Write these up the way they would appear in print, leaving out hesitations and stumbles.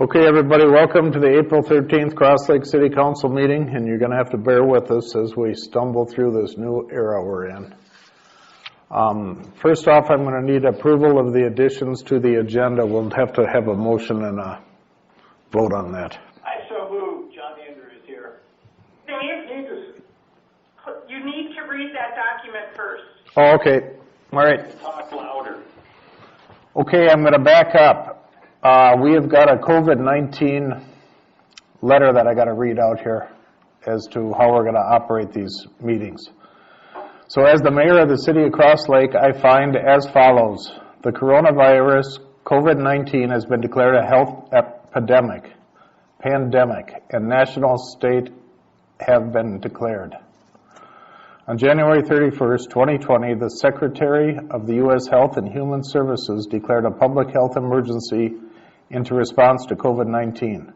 Okay, everybody, welcome to the April 13th Cross Lake City Council meeting, and you're going to have to bear with us as we stumble through this new era we're in. First off, I'm going to need approval of the additions to the agenda. We'll have to have a motion and a vote on that. I so move. John Andrews here. Dave, you need to read that document first. Oh, okay. All right. Talk louder. Okay, I'm going to back up. We have got a COVID-19 letter that I got to read out here as to how we're going to operate these meetings. So as the mayor of the city of Cross Lake, I find as follows. The coronavirus, COVID-19, has been declared a health pandemic, and national state have been declared. On January 31st, 2020, the Secretary of the U.S. Health and Human Services declared a public health emergency into response to COVID-19.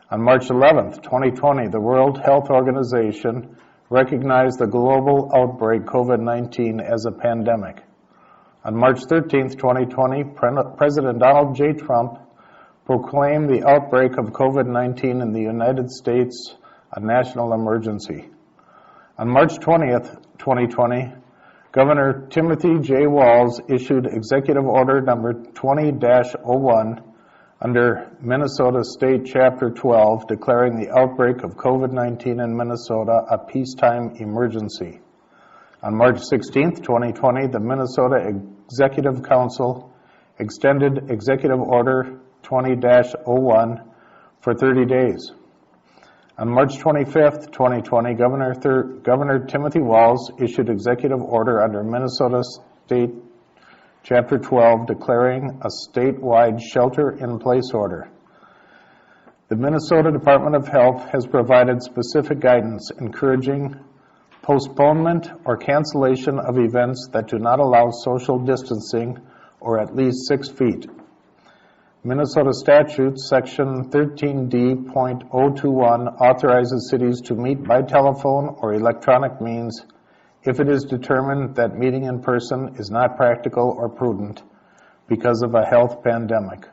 On March 11th, 2020, the World Health Organization recognized the global outbreak COVID-19 as a pandemic. On March 13th, 2020, President Donald J. Trump proclaimed the outbreak of COVID-19 in the United States a national emergency. On March 20th, 2020, Governor Timothy J. Walz issued Executive Order number 20-01 under Minnesota State Chapter 12, declaring the outbreak of COVID-19 in Minnesota a peacetime emergency. On March 16th, 2020, the Minnesota Executive Council extended Executive Order 20-01 for 30 days. On March 25th, 2020, Governor Timothy Walz issued Executive Order under Minnesota State Chapter 12, declaring a statewide shelter-in-place order. The Minnesota Department of Health has provided specific guidance encouraging postponement or cancellation of events that do not allow social distancing or at least 6 feet. Minnesota Statute Section 13D.021 authorizes cities to meet by telephone or electronic means if it is determined that meeting in person is not practical or prudent because of a health pandemic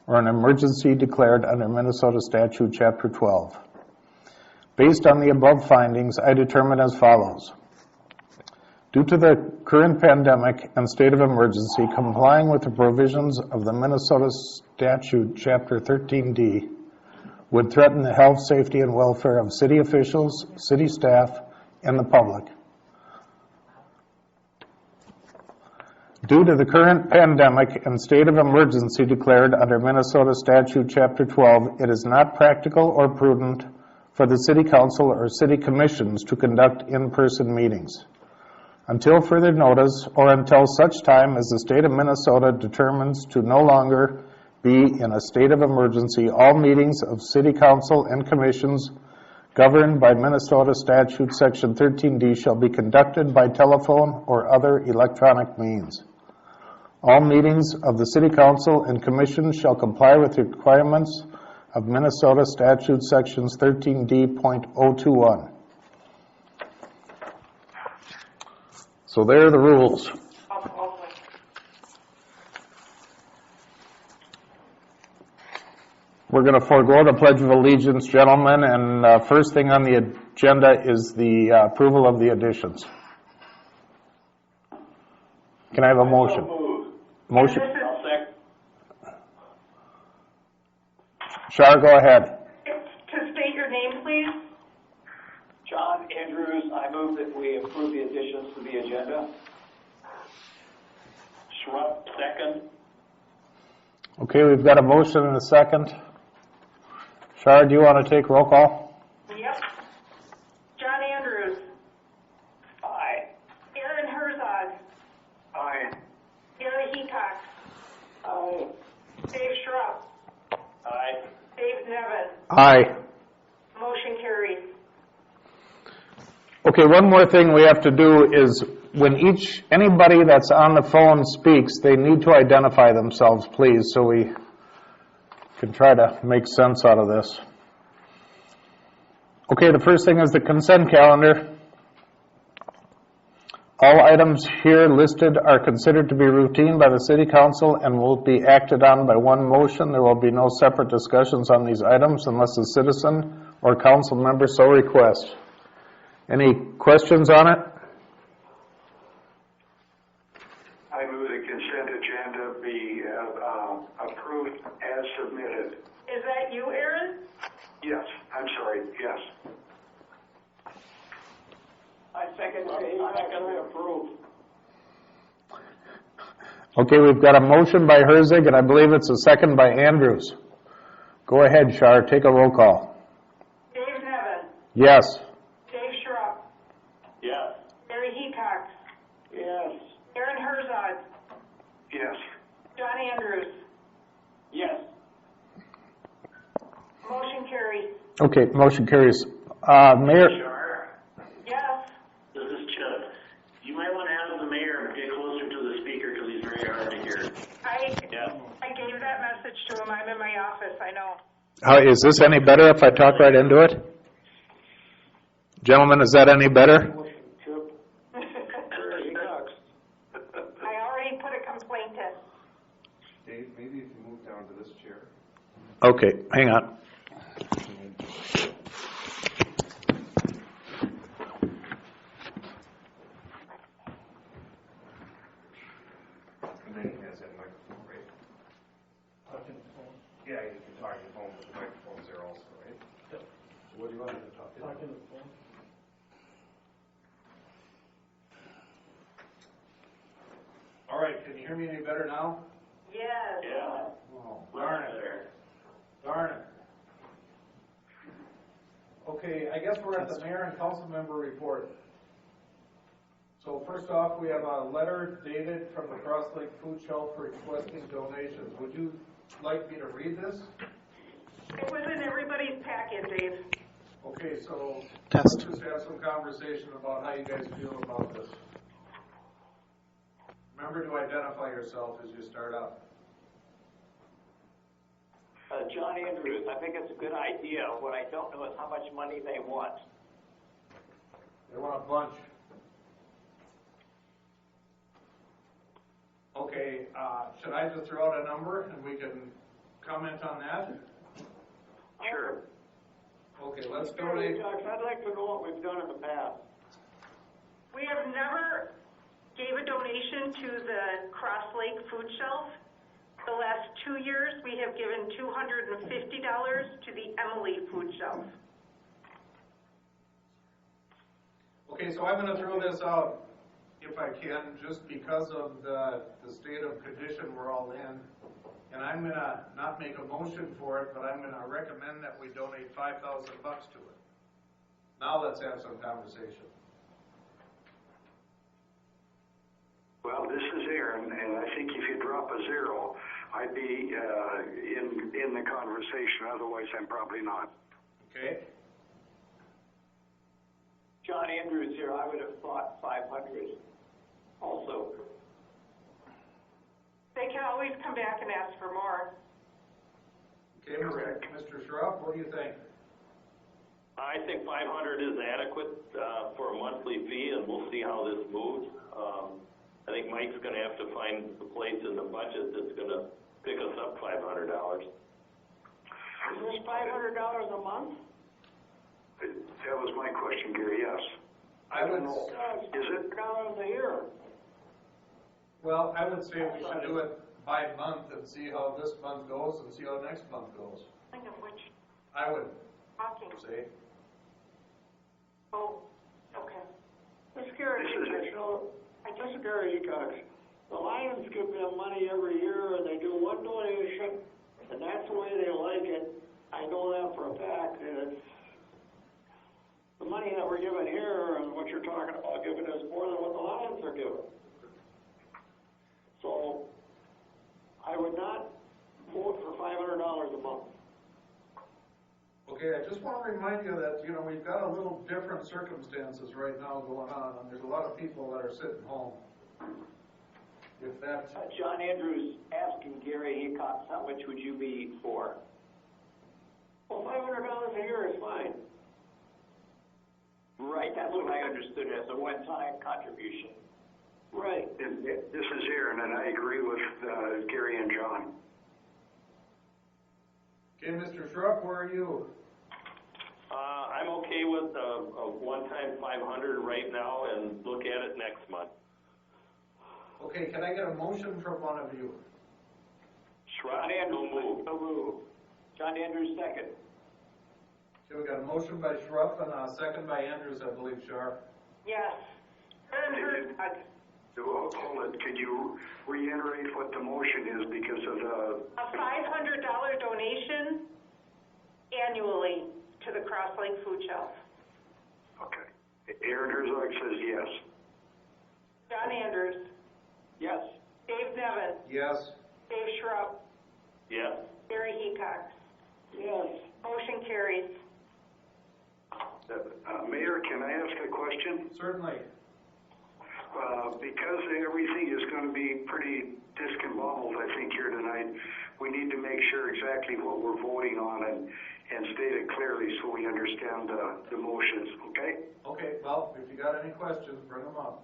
or an emergency declared under Minnesota Statute Chapter 12. Based on the above findings, I determine as follows. Due to the current pandemic and state of emergency, complying with the provisions of the Minnesota Statute Chapter 13D would threaten the health, safety, and welfare of city officials, city staff, and the public. Due to the current pandemic and state of emergency declared under Minnesota Statute Chapter 12, it is not practical or prudent for the City Council or City Commissions to conduct in-person meetings. Until further notice or until such time as the state of Minnesota determines to no longer be in a state of emergency, all meetings of City Council and Commissions governed by Minnesota Statute Section 13D shall be conducted by telephone or other electronic means. All meetings of the City Council and Commission shall comply with the requirements of Minnesota Statute Sections 13D.021. So there are the rules. We're going to forego the Pledge of Allegiance, gentlemen, and first thing on the agenda is the approval of the additions. Can I have a motion? Motion. Shar, go ahead. To state your name, please. John Andrews, I move that we approve the additions to the agenda. Schrupp, second. Okay, we've got a motion and a second. Shar, do you want to take roll call? Yep. John Andrews. Aye. Aaron Herzog. Aye. Gary Heacock. Aye. Dave Schrupp. Aye. Dave Nevin. Aye. Motion carries. Okay, one more thing we have to do is when anybody that's on the phone speaks, they need to identify themselves, please, so we can try to make sense out of this. Okay, the first thing is the consent calendar. All items here listed are considered to be routine by the City Council and will be acted on by one motion. There will be no separate discussions on these items unless a citizen or council member so requests. Any questions on it? I move the consent agenda be approved as submitted. Is that you, Aaron? Yes, I'm sorry, yes. I second to approve. Okay, we've got a motion by Herzig, and I believe it's a second by Andrews. Go ahead, Shar, take a roll call. Dave Nevin, Yes. Dave Schrupp, Yes. Gary Hecox, Yes. Aaron Herzog, Yes. John Andrews. Yes. Motion carries. Okay, motion carries. Mayor, Shar, Yes. this is Chuck. You might want to have the mayor get closer to the speaker because he's very hard to hear. I gave that message to him. I'm in my office, I know. is this any better if I talk right into it? Gentlemen, is that any better? I already put a complaint in. Dave, maybe if you move down to this chair. Okay, hang on. And then he has that microphone, right? Talking the phone? Yeah, you can talk to the phone, but the microphone's there also, right? Yep. So what do you want me to talk to? Talking to the phone. All right, can you hear me any better now? Yes. Yeah. Oh, darn it. Darn it. Okay, I guess we're at the mayor and council member report. So first off, we have a letter dated from the Cross Lake Food Shelf requesting donations. Would you like me to read this? It was in everybody's packet, Dave. Okay, so let's just have some conversation about how you guys feel about this. Remember to identify yourself as you start out. John Andrews, I think it's a good idea. What I don't know is how much money they want. They want a bunch. Okay, should I just throw out a number and we can comment on that? Sure. Okay, let's donate. I'd like to know what we've done in the past. We have never gave a donation to the Cross Lake Food Shelf. The last 2 years, we have given $250 to the Emily Food Shelf. Okay, so I'm going to throw this out, if I can, just because of the state of condition we're all in. And I'm going to not make a motion for it, but I'm going to recommend that we donate $5,000 to it. Now let's have some conversation. Well, this is Aaron, and I think if you drop a zero, I'd be in the conversation. Otherwise, I'm probably not. Okay? John Andrews here, I would have thought 500 also. They can always come back and ask for more. Okay, Correct. Mr. Schrupp, what do you think? I think 500 is adequate for a monthly fee, and we'll see how this moves. I think Mike's going to have to find the place in the budget that's going to pick us up $500. Is this $500 a month? That was my question, Gary, yes. I would, Is it? $500 a year. well, I would say we should do it by month and see how this month goes and see how next month goes. Think of which I would talking. say. Oh, okay. This is Gary Hecox. The Lions give them money every year, and they do one donation, and that's the way they like it. I know that for a fact, and it's the money that we're giving here and what you're talking about giving is more than what the Lions are giving. So I would not vote for $500 a month. Okay, I just want to remind you that, we've got a little different circumstances right now going on, and there's a lot of people that are sitting home. If that, John Andrews asking Gary Hecox, how much would you be for? Well, $500 a year is fine. Right, that's what I understood as a one-time contribution. Right. And this is Aaron, and I agree with Gary and John. Okay, Mr. Schrupp, where are you? I'm okay with a one-time 500 right now and look at it next month. Okay, can I get a motion from one of you? Schrock, so move. John Andrews, second. Okay, we got a motion by Schrupp and a second by Andrews, I believe, Sharp. Yes. Hold it. Could you reiterate what the motion is because of the... A $500 donation annually to the Cross Lake Food Shelf. Okay. Aaron Herzog says yes. John Andrews. Yes. Dave Nevin. Yes. Dave Schrupp. Yes. Barry Heacock. Yes. Motion carries. Mayor, can I ask a question? Certainly. Because everything is going to be pretty discombobbled, I think, here tonight, we need to make sure exactly what we're voting on and state it clearly so we understand the motions, okay? Okay, well, if you got any questions, bring them up.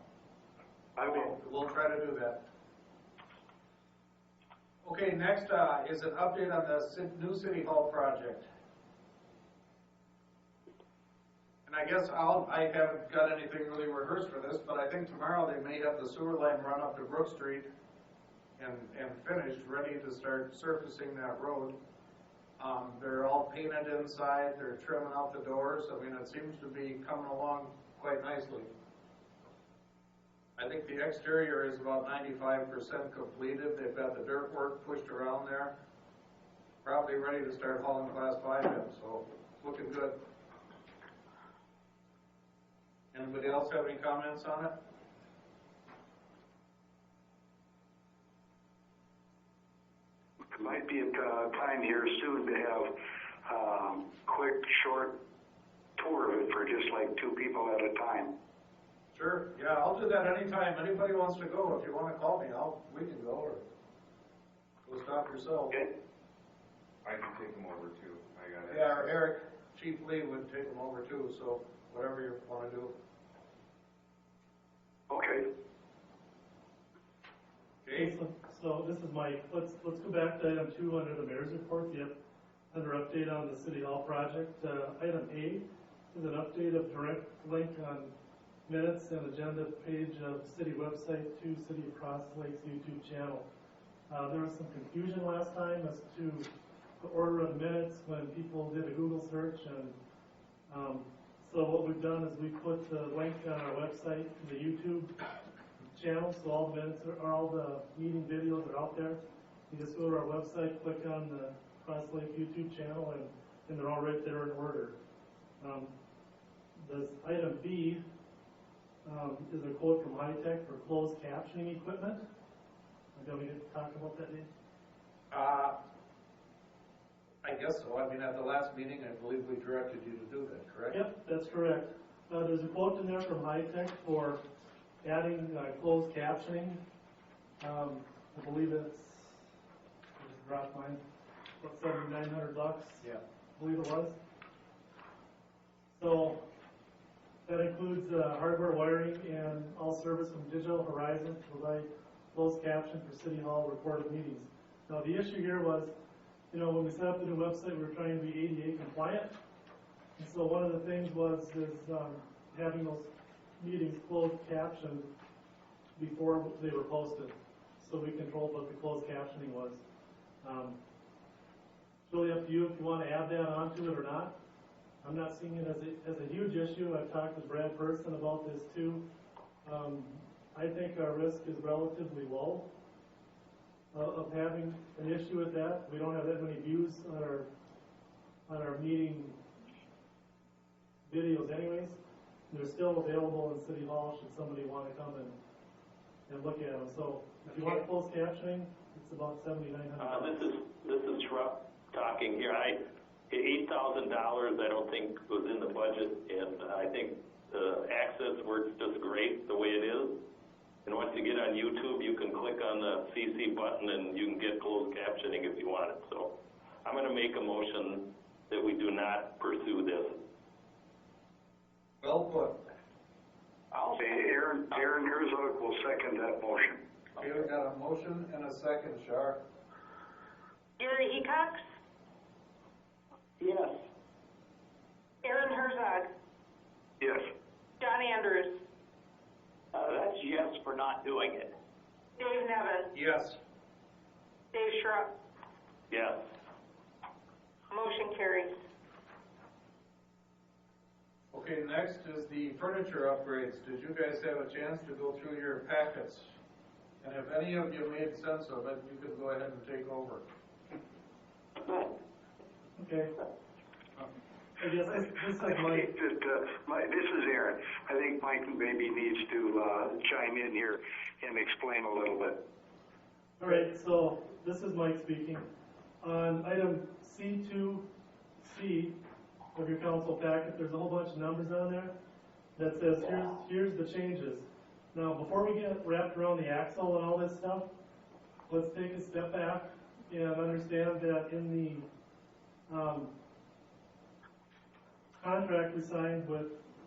I will. We'll try to do that. Okay, next is an update on the new City Hall project. And I guess I haven't got anything really rehearsed for this, but I think tomorrow they may have the sewer line run up to Brook Street and finished, ready to start surfacing that road. They're all painted inside, they're trimming out the doors. I mean, it seems to be coming along quite nicely. I think the exterior is about 95% completed. They've got the dirt work pushed around there. Probably ready to start hauling Class 5 in, so it's looking good. Anybody else have any comments on it? It might be a time here soon to have quick, short tour of it for just like 2 people at a time. Sure, yeah, I'll do that anytime. Anybody wants to go, if you want to call me, we can go, or go stop yourself. Okay? I can take them over too. I got it. Yeah, or Eric, Chief Lee would take them over too, so whatever you want to do. Okay. Okay, So this is Mike. Let's go back to item 2 under the mayor's report. Yep, under update on the City Hall project. Item A is an update of direct link on minutes and agenda page of city website to City of Cross Lake's YouTube channel. There was some confusion last time as to the order of minutes when people did a Google search, and so what we've done is we put the link on our website to the YouTube channel, so all the minutes all the meeting videos are out there. You just go to our website, click on the Cross Lake YouTube channel, and they're all right there in order. This item B is a quote from High Tech for closed captioning equipment. Do we get to talk about that, Dave? I guess so. I mean, at the last meeting, I believe we directed you to do that, correct? Yep, that's correct. There's a quote in there from High Tech for adding closed captioning. I believe it's, I just dropped mine, about $7,900. Yeah. I believe it was. So that includes hardware wiring and all service from Digital Horizon to provide closed caption for City Hall recorded meetings. Now the issue here was, you know, when we set up the new website, we were trying to be ADA compliant. And so one of the things is having those meetings closed captioned before they were posted. So we controlled what the closed captioning was. It's really up to you if you want to add that onto it or not. I'm not seeing it as a huge issue. I've talked with Brad Person about this too. I think our risk is relatively low of having an issue with that. We don't have that many views on our meeting videos anyways. They're still available in City Hall should somebody want to come and look at them. So if you want closed captioning, it's about $7,900. This is Schrupp talking here. $8,000 I don't think was in the budget, and I think the access works just great the way it is. And once you get on YouTube, you can click on the CC button and you can get closed captioning if you want it. So I'm going to make a motion that we do not pursue this. Well put. I'll Okay, second. Aaron Herzog will second that motion. Okay, we got a motion and a second, Shar. Gary Hecox, Yes. Aaron Herzog, Yes. John Andrews, That's yes for not doing it. Dave Nevin, Yes. Dave Schrupp. Yes. Motion carries. Okay, next is the furniture upgrades. Did you guys have a chance to go through your packets? And if any of you made sense of it, you could go ahead and take over. Okay. I guess this is Mike. This is Aaron. I think Mike maybe needs to chime in here and explain a little bit. All right, so this is Mike speaking. On item C2C of your council packet, there's a whole bunch of numbers on there that says, here's the changes. Now, before we get wrapped around the axle and all this stuff, let's take a step back and understand that in the contract we signed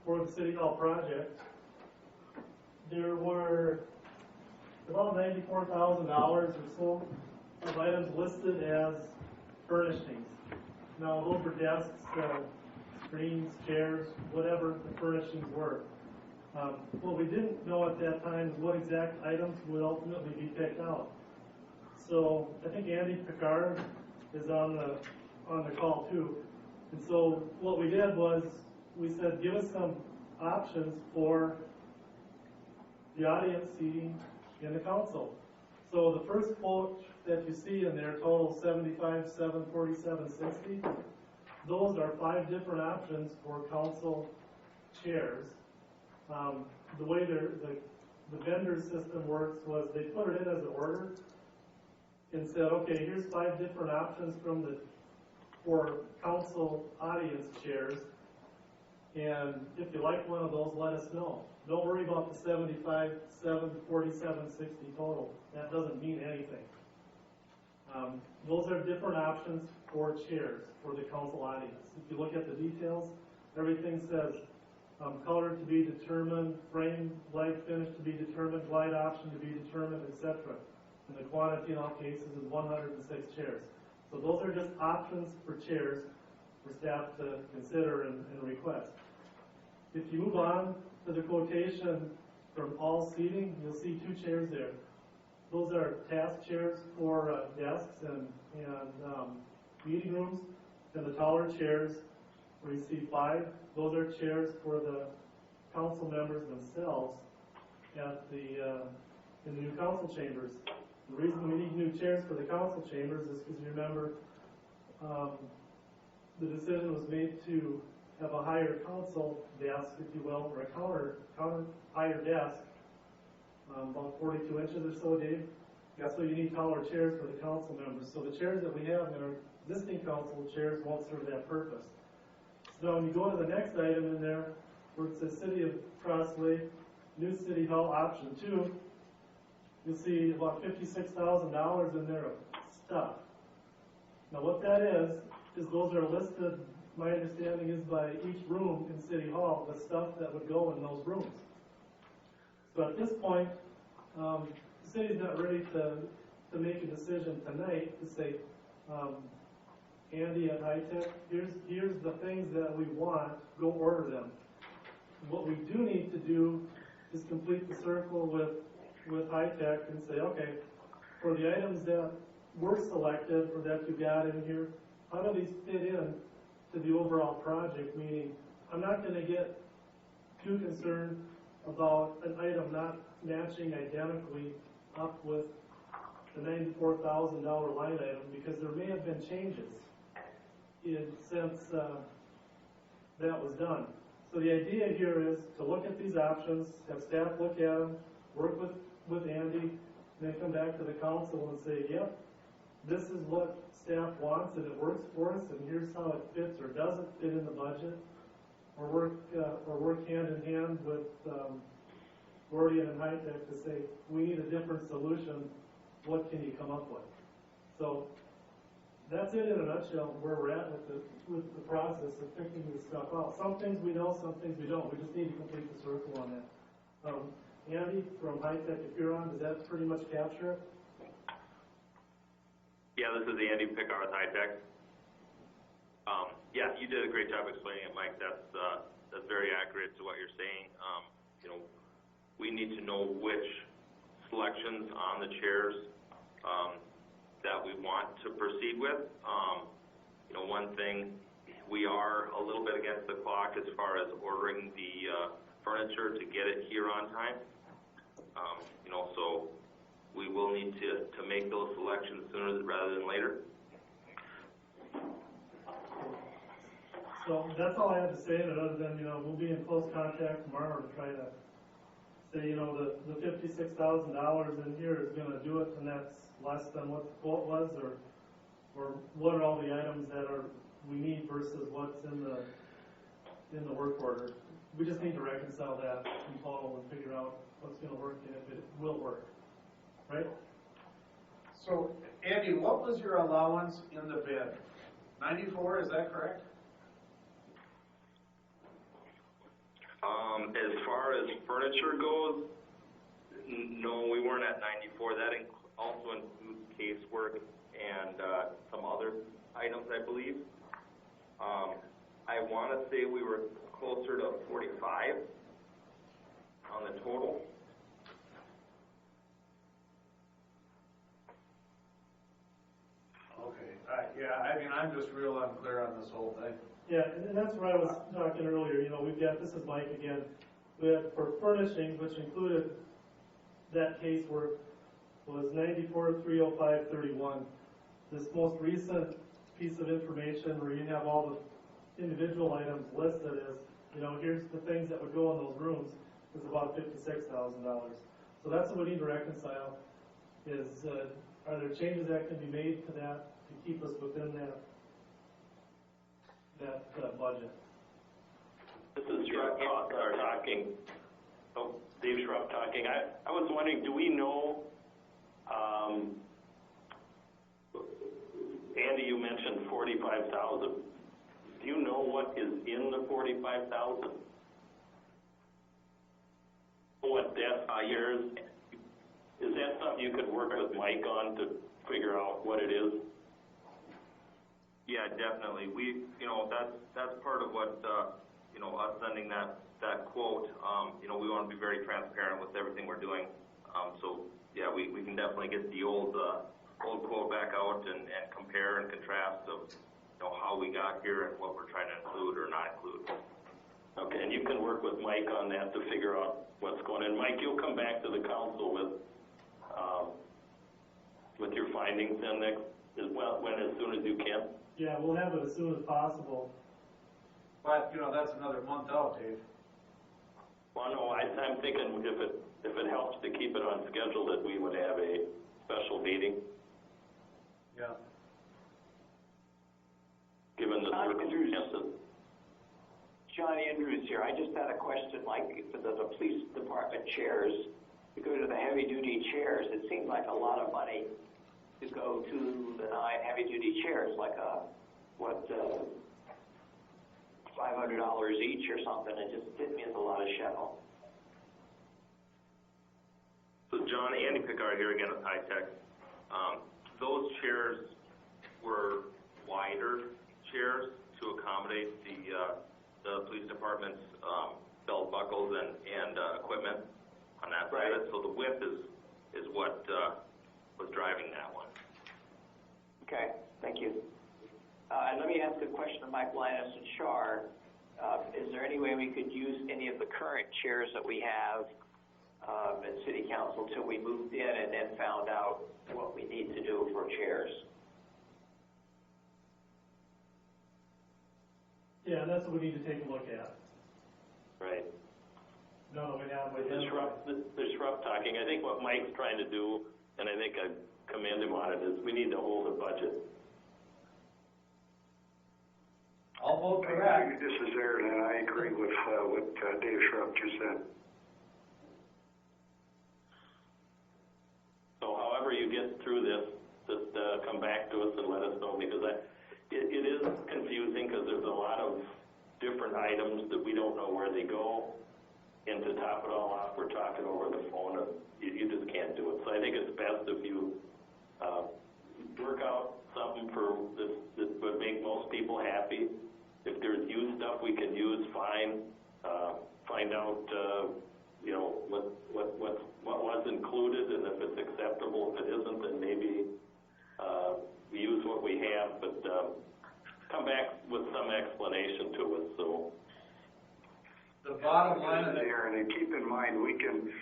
for the City Hall project, there were about $94,000 or so of items listed as furnishings. Now, those were desks, screens, chairs, whatever the furnishings were. What we didn't know at that time is what exact items would ultimately be picked out. So I think Andy Picard is on the call too. And so what we did was we said, give us some options for the audience seating in the council. So the first quote that you see in there, total $75,747.60. Those are 5 different options for council chairs. The way the vendor system works was they put it in as an order and said, okay, here's 5 different options for council audience chairs, and if you like one of those, let us know. Don't worry about the $75,747.60 total. That doesn't mean anything. Those are different options for chairs for the council audience. If you look at the details, everything says color to be determined, frame, light finish to be determined, light option to be determined, etc. And the quantity in all cases is 106 chairs. So those are just options for chairs for staff to consider and request. If you move on to the quotation from all seating, you'll see 2 chairs there. Those are task chairs for desks and meeting rooms, and the taller chairs where you see 5, those are chairs for the council members themselves at in the new council chambers. The reason we need new chairs for the council chambers is because you remember the decision was made to have a higher council desk, if you will, or a counter higher desk, about 42 inches or so, Dave. That's why you need taller chairs for the council members. So the chairs that we have in our existing council chairs won't serve that purpose. So when you go to the next item in there, where it says City of Cross Lake, New City Hall Option 2, you'll see about $56,000 in there of stuff. Now what that is those are listed, my understanding is by each room in City Hall, the stuff that would go in those rooms. So at this point, the city's not ready to make a decision tonight to say, Andy at High Tech, here's the things that we want, go order them. What we do need to do is complete the circle with High Tech and say, okay, for the items that were selected or that you got in here, how do these fit in to the overall project? Meaning, I'm not going to get too concerned about an item not matching identically up with the $94,000 line item, because there may have been changes since that was done. So the idea here is to look at these options, have staff look at them, work with Andy, and then come back to the council and say, yep, this is what staff wants and it works for us, and here's how it fits or doesn't fit in the budget, or work hand in hand with Gordian and High Tech to say, we need a different solution, what can you come up with? So that's it in a nutshell where we're at with the process of picking this stuff out. Some things we know, some things we don't. We just need to complete the circle on that. Andy from High Tech, if you're on, does that pretty much capture it? Yeah, this is Andy Pickard with High Tech. Yeah, you did a great job explaining it, Mike. That's very accurate to what you're saying. You know, we need to know which selections on the chairs that we want to proceed with. You know, one thing, we are a little bit against the clock as far as ordering the furniture to get it here on time. You know, so we will need to make those selections sooner rather than later. So that's all I have to say, but other than, you know, we'll be in close contact tomorrow to try to say, you know, the $56,000 in here is gonna do it, and that's less than what the quote was, or what are all the items that we need versus what's in the work order. We just need to reconcile that in total and figure out what's gonna work and if it will work, right? So, Andy, what was your allowance in the bid? 94, is that correct? As far as furniture goes, no, we weren't at 94. That also includes casework and some other items, I believe. I want to say we were closer to 45 on the total. Okay, yeah, I mean, I'm just real unclear on this whole thing. Yeah, and that's where I was talking earlier, you know, we've got, this is Mike again, we had for furnishings, which included that casework, was 94,305.31. This most recent piece of information where you have all the individual items listed is, you know, here's the things that would go in those rooms, is about $56,000. So that's what we need to reconcile, is are there changes that can be made to that to keep us within that budget? This is Schrupp talking. Oh, Dave Schrupp talking. I was wondering, do we know, Andy, you mentioned 45,000. Do you know what is in the 45,000? What desk years? Is that something you could work with Mike on to figure out what it is? Yeah, definitely. You know, that's part of what, you know, us sending that quote, you know, we want to be very transparent with everything we're doing. So, yeah, we can definitely get the old quote back out and compare and contrast of, you know, how we got here and what we're trying to include or not include. Okay, and you can work with Mike on that to figure out what's going on. Mike, you'll come back to the council with your findings then next, as soon as you can. Yeah, we'll have it as soon as possible. But, you know, that's another month out, Dave. Well, no, I'm thinking if it helps to keep it on schedule, that we would have a special meeting, Yeah. given the circumstances. John Andrews here. I just had a question, like for the police department chairs, to go to the heavy-duty chairs, it seemed like a lot of money to go to the 9 heavy-duty chairs, like $500 each or something. It just hit me as a lot of shell. So John, Andy Pickard here again with High Tech. Those chairs were wider chairs to accommodate the police department's belt buckles and equipment on that side of it. So the width is what was driving that one. Okay, thank you. And let me ask a question to Mike Linus and Char. Is there any way we could use any of the current chairs that we have at City Council till we moved in and then found out what we need to do for chairs? Yeah, that's what we need to take a look at. Right. No, we have. The Schrupp talking. I think what Mike's trying to do, and I think I commend him on it, is we need to hold a budget. I'll vote for that. This is Aaron, and I agree with what Dave Schrupp just said. So however you get through this, just come back to us and let us know, because it is confusing because there's a lot of different items that we don't know where they go into top drop it all off, we're talking over the phone, and you just can't do it. So I think it's best if you, work out something for this, that would make most people happy. If there's used stuff we can use, fine. Find out, you know, what was included, and if it's acceptable. If it isn't, then maybe we use what we have, but come back with some explanation to us. So The bottom line of it, Aaron, and keep in mind, we can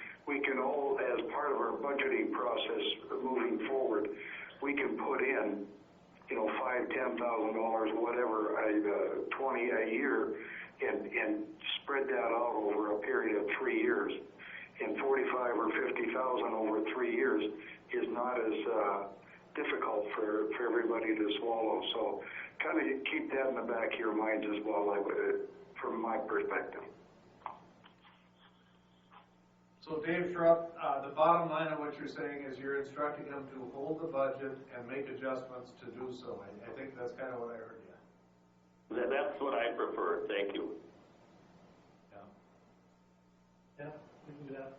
all, as part of our budgeting process moving forward, we can put in, you know, $5,000-$10,000, whatever, 20 a year, and spread that out over a period of 3 years. And 45 or 50,000 over 3 years is not as difficult for everybody to swallow. So kind of keep that in the back of your minds as well, from my perspective. so Dave Schrupp, the bottom line of what you're saying is you're instructing them to hold the budget and make adjustments to do so. I think that's kind of what I heard you. that's what I prefer. Thank you. Yeah, we can do that.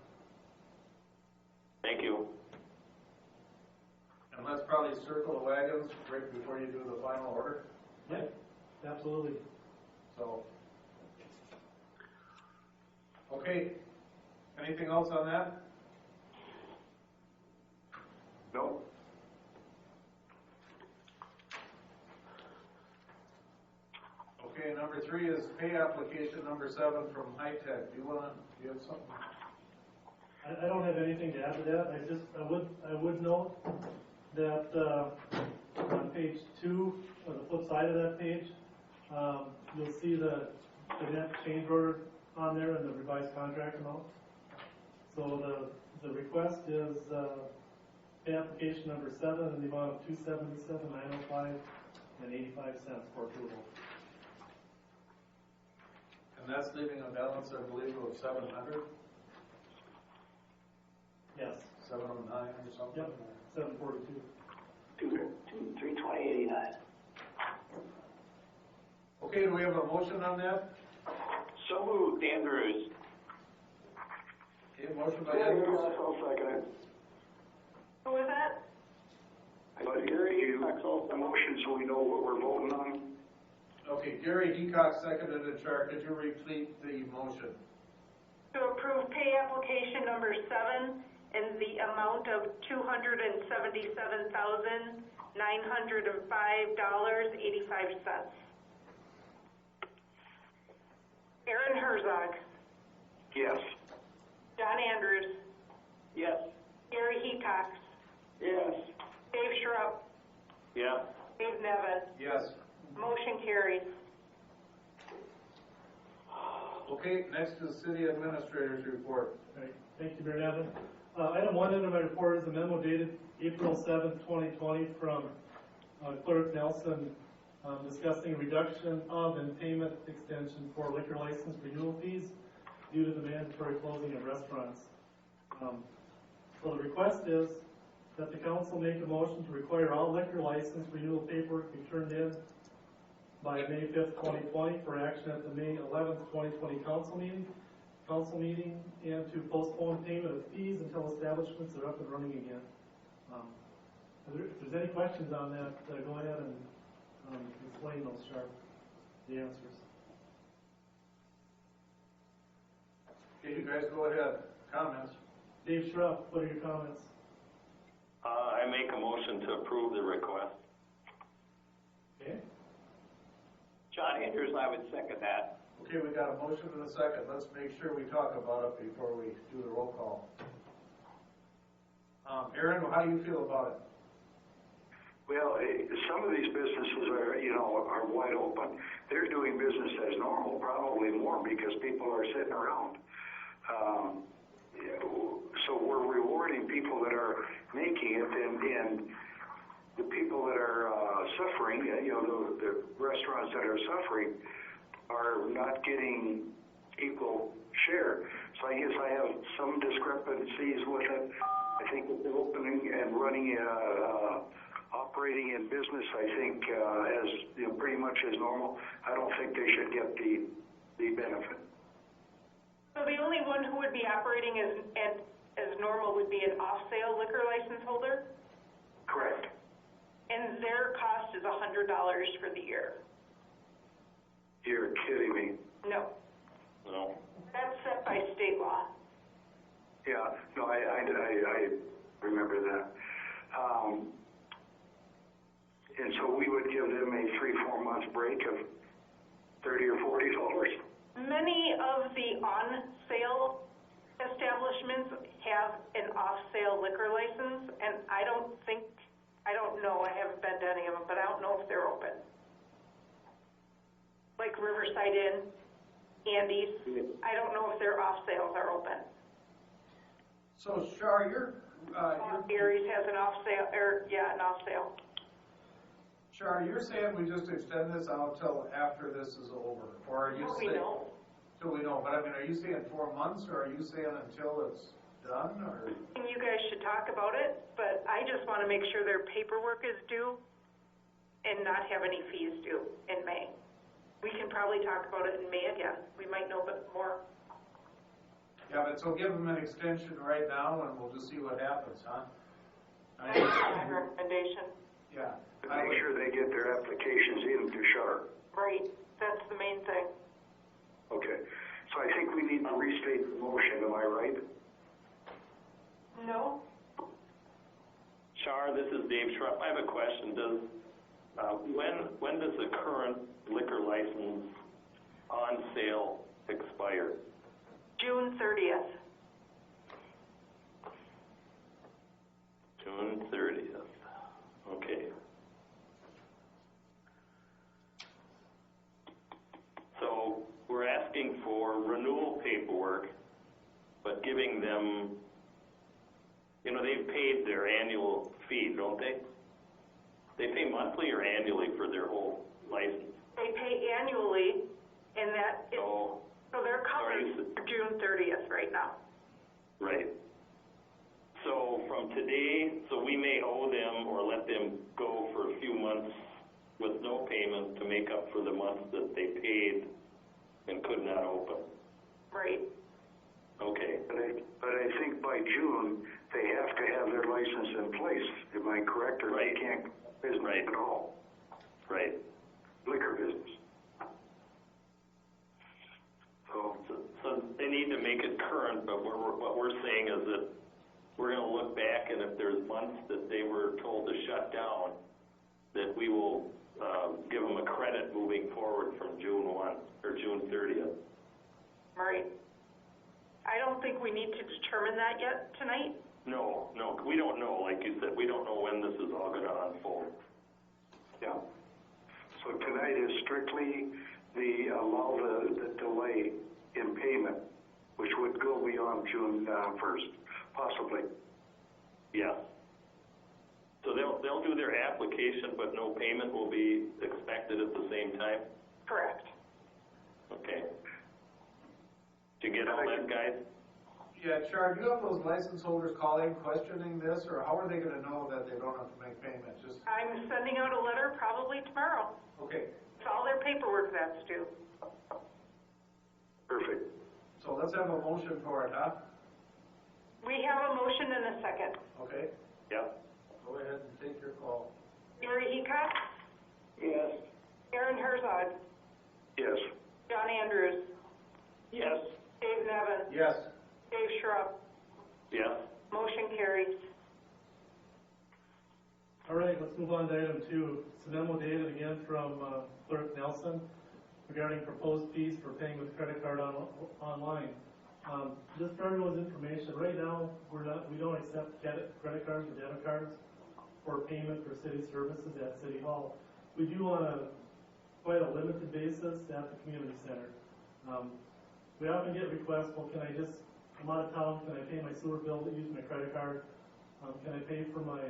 Thank you. And let's probably circle the wagons right before you do the final order. Yeah, absolutely. So, okay, anything else on that? No? Okay, number 3 is pay application number 7 from High Tech. Do you have something? I don't have anything to add to that. I would note that on page 2, on the flip side of that page, you'll see the net change order on there and the revised contract amount. So the request is pay application number 7 in the amount of $277,905 and 85 cents for approval. And that's leaving a balance, I believe, of 700, Yes. 709 or something. Yep. 742. 320.89. Okay, do we have a motion on that? So moved, Andrews. Okay, motion by Andrews. I'll second it. Who was that? But Gary, the motion so we know what we're voting on. Okay, Gary Heacock seconded it. Char, could you repeat the motion? To approve pay application number 7 in the amount of $277,905.85. Aaron Herzog, Yes. John Andrews, Yes. Gary Heacox, Yes. Dave Schrupp, Yeah. Dave Nevin. Yes. Motion carries. Okay, next is city administrator's report. All right, thank you, Mayor Nevin. Item 1 under my report is a memo dated April 7th, 2020 from Clerk Nelson discussing reduction of and payment extension for liquor license renewal fees due to the mandatory closing of restaurants. So the request is that the council make a motion to require all liquor license renewal paperwork be turned in by May 5th, 2020 for action at the May 11th, 2020 council meeting, and to postpone payment of fees until establishments are up and running again. If there's any questions on that, go ahead and explain those, Sharp, the answers. Okay, you guys go ahead. Comments? Dave Schrupp, what are your comments? I make a motion to approve the request. Okay. John Andrews, I would second that. Okay, we got a motion and a second. Let's make sure we talk about it before we do the roll call. Aaron, how do you feel about it? Well, some of these businesses are wide open. They're doing business as normal, probably more because people are sitting around. So we're rewarding people that are making it, and the people that are suffering, the restaurants that are suffering, are not getting equal share. So I guess I have some discrepancies with it. I think with the opening and running, operating in business, I think as pretty much as normal. I don't think they should get the benefit. So the only one who would be operating as normal would be an off-sale liquor license holder, Correct. and their cost is $100 for the year. You're kidding me. No, No. that's set by state law. Yeah, no, I remember that. And so we would give them a 3-4 month break of $30 or $40. Many of the on-sale establishments have an off-sale liquor license, and I don't know, I haven't been to any of them, but I don't know if they're open. Like Riverside Inn, Andy's, I don't know if their off-sales are open. So Shar, you're Gary's has an off-sale, an off-sale. Shar, you're saying we just extend this out till after this is over, or are you Till we saying? know. Till we know, but I mean, are you saying 4 months, or are you saying until it's done, or? And you guys should talk about it, but I just want to make sure their paperwork is due and not have any fees due in May. We can probably talk about it in May again. We might know a bit more. Yeah, but so give them an extension right now, and we'll just see what happens, huh? That's my recommendation. Yeah. Make sure they get their applications in to Shar. Right, that's the main thing. Okay. So I think we need to restate the motion, am I right? No? Char, this is Dave Schrupp. I have a question. When does the current liquor license on sale expire? June 30th. June 30th. Okay. So we're asking for renewal paperwork, but giving them, they've paid their annual fee, don't they? They pay monthly or annually for their whole license? They pay annually, and that is, So they're covered for June 30th right now. right. So from today, so we may owe them or let them go for a few months with no payment to make up for the months that they paid and could not open. Right. Okay. But I think by June, they have to have their license in place. Am I correct? Or Right. they can't business Right. at all? Right. Liquor business. So they need to make it current, but what we're saying is that we're going to look back, and if there's months that they were told to shut down, that we will give them a credit moving forward from June 1 or June 30th. Right. I don't think we need to determine that yet tonight. No, we don't know. Like you said, we don't know when this is all going to unfold. Yeah. So tonight is strictly allow the delay in payment, which would go beyond June 1st, possibly. Yeah. So they'll do their application, but no payment will be expected at the same time? Correct. Okay. Did you get all that, guys? Yeah, Char, do you have those license holders calling, questioning this, or how are they gonna know that they don't have to make payment? Just, I'm sending out a letter probably tomorrow. okay, It's all their paperwork that's due. Perfect. so let's have a motion for it, huh? We have a motion and a second. Okay, Yep. go ahead and take your call. Gary Heacock, Yes. Aaron Herzog, Yes. John Andrews, Yes. Dave Nevin, Yes. Dave Schrupp. Yes. Motion carries. All right, let's move on to item 2. It's a memo dated again from Clerk Nelson regarding proposed fees for paying with credit card online. Just for everyone's information, right now, we don't accept credit cards or debit cards for payment for city services at City Hall. We do on quite a limited basis at the community center. We often get requests, well, can I just, I'm out of town, can I pay my sewer bill using my credit card? Can I pay for my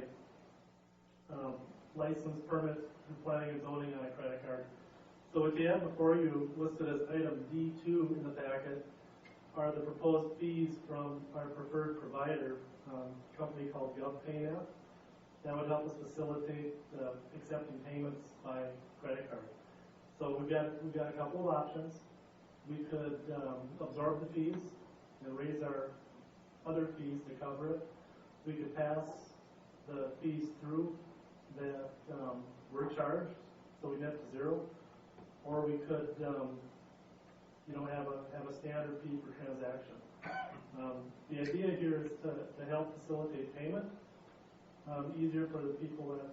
license, permit, and planning and zoning on a credit card? So what you have before you, listed as item D2 in the packet, are the proposed fees from our preferred provider, company called GovPayNet. That would help us facilitate accepting payments by credit card. So we've got a couple of options. we could absorb the fees and raise our other fees to cover it. We could pass the fees through that were charged, so we net to zero, or we could, have a standard fee per transaction. The idea here is to help facilitate payment, easier for the people that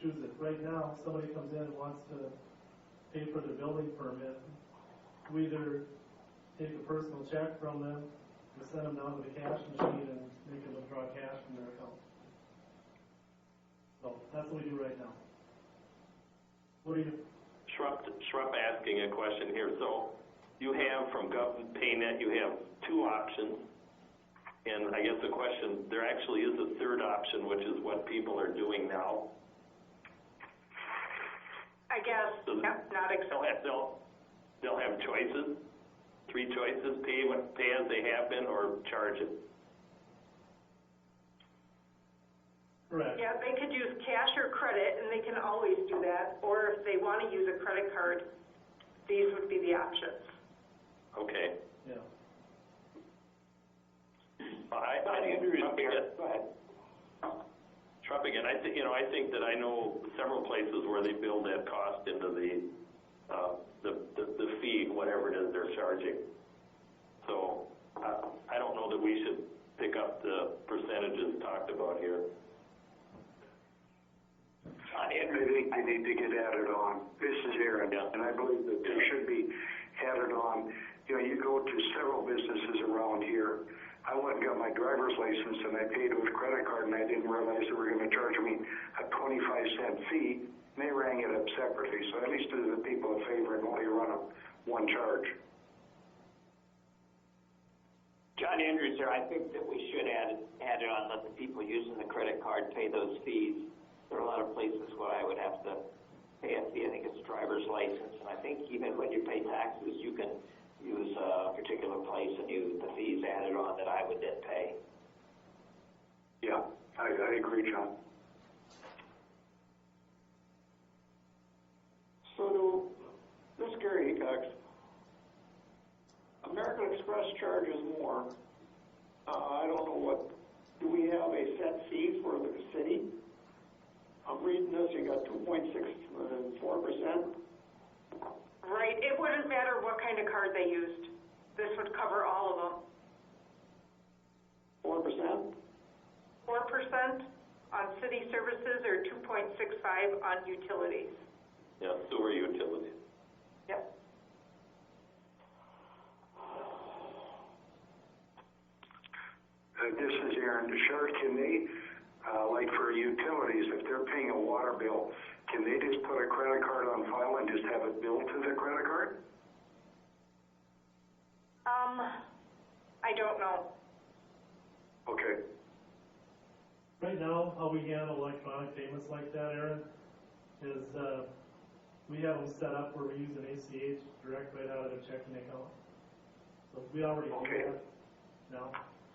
choose it. Right now, somebody comes in and wants to pay for their building permit. We either take a personal check from them, we send them down to the cash machine and make them withdraw cash from their account. So that's what we do right now. What do you? Schrupp asking a question here. So you have from GovPayNet, you have two options. And I guess the question, there actually is a third option, which is what people are doing now. I guess, not exactly. They'll have choices, three choices: pay as they have been, or charge it. Correct. Yeah, they could use cash or credit, and they can always do that. Or if they want to use a credit card, these would be the options. Okay. Yeah. Schrupp again. I think that I know several places where they build that cost into the fee, whatever it is they're charging. So I don't know that we should pick up the percentages talked about here. I think they need to get added on. This is Aaron, and I believe that they should be added on. You go to several businesses around here. I went and got my driver's license, and I paid with credit card, and I didn't realize they were going to charge me a 25-cent fee, and they rang it up separately. So at least do the people a favor and only run up one charge. John Andrews here. I think that we should add it on, let the people using the credit card pay those fees. There are a lot of places where I would have to pay a fee. I think it's a driver's license, and I think even when you pay taxes, you can use a particular place and use the fees added on that I would then pay. Yeah, I agree, John. So, this is Gary Hecox. American Express charges more. I don't know do we have a set fee for the city? I'm reading this, you got 2.64%. Right. It wouldn't matter what kind of card they used. This would cover all of them. 4%? 4% on city services or 2.65 on utilities. Yeah, sewer utilities. Yep. This is Aaron Deschard. Can they, like for utilities, if they're paying a water bill, can they just put a credit card on file and just have it billed to the credit card? I don't know. Okay. Right now, how we handle electronic payments like that, Aaron, is we have them set up where we use an ACH direct right out of their checking account. So we already do that now.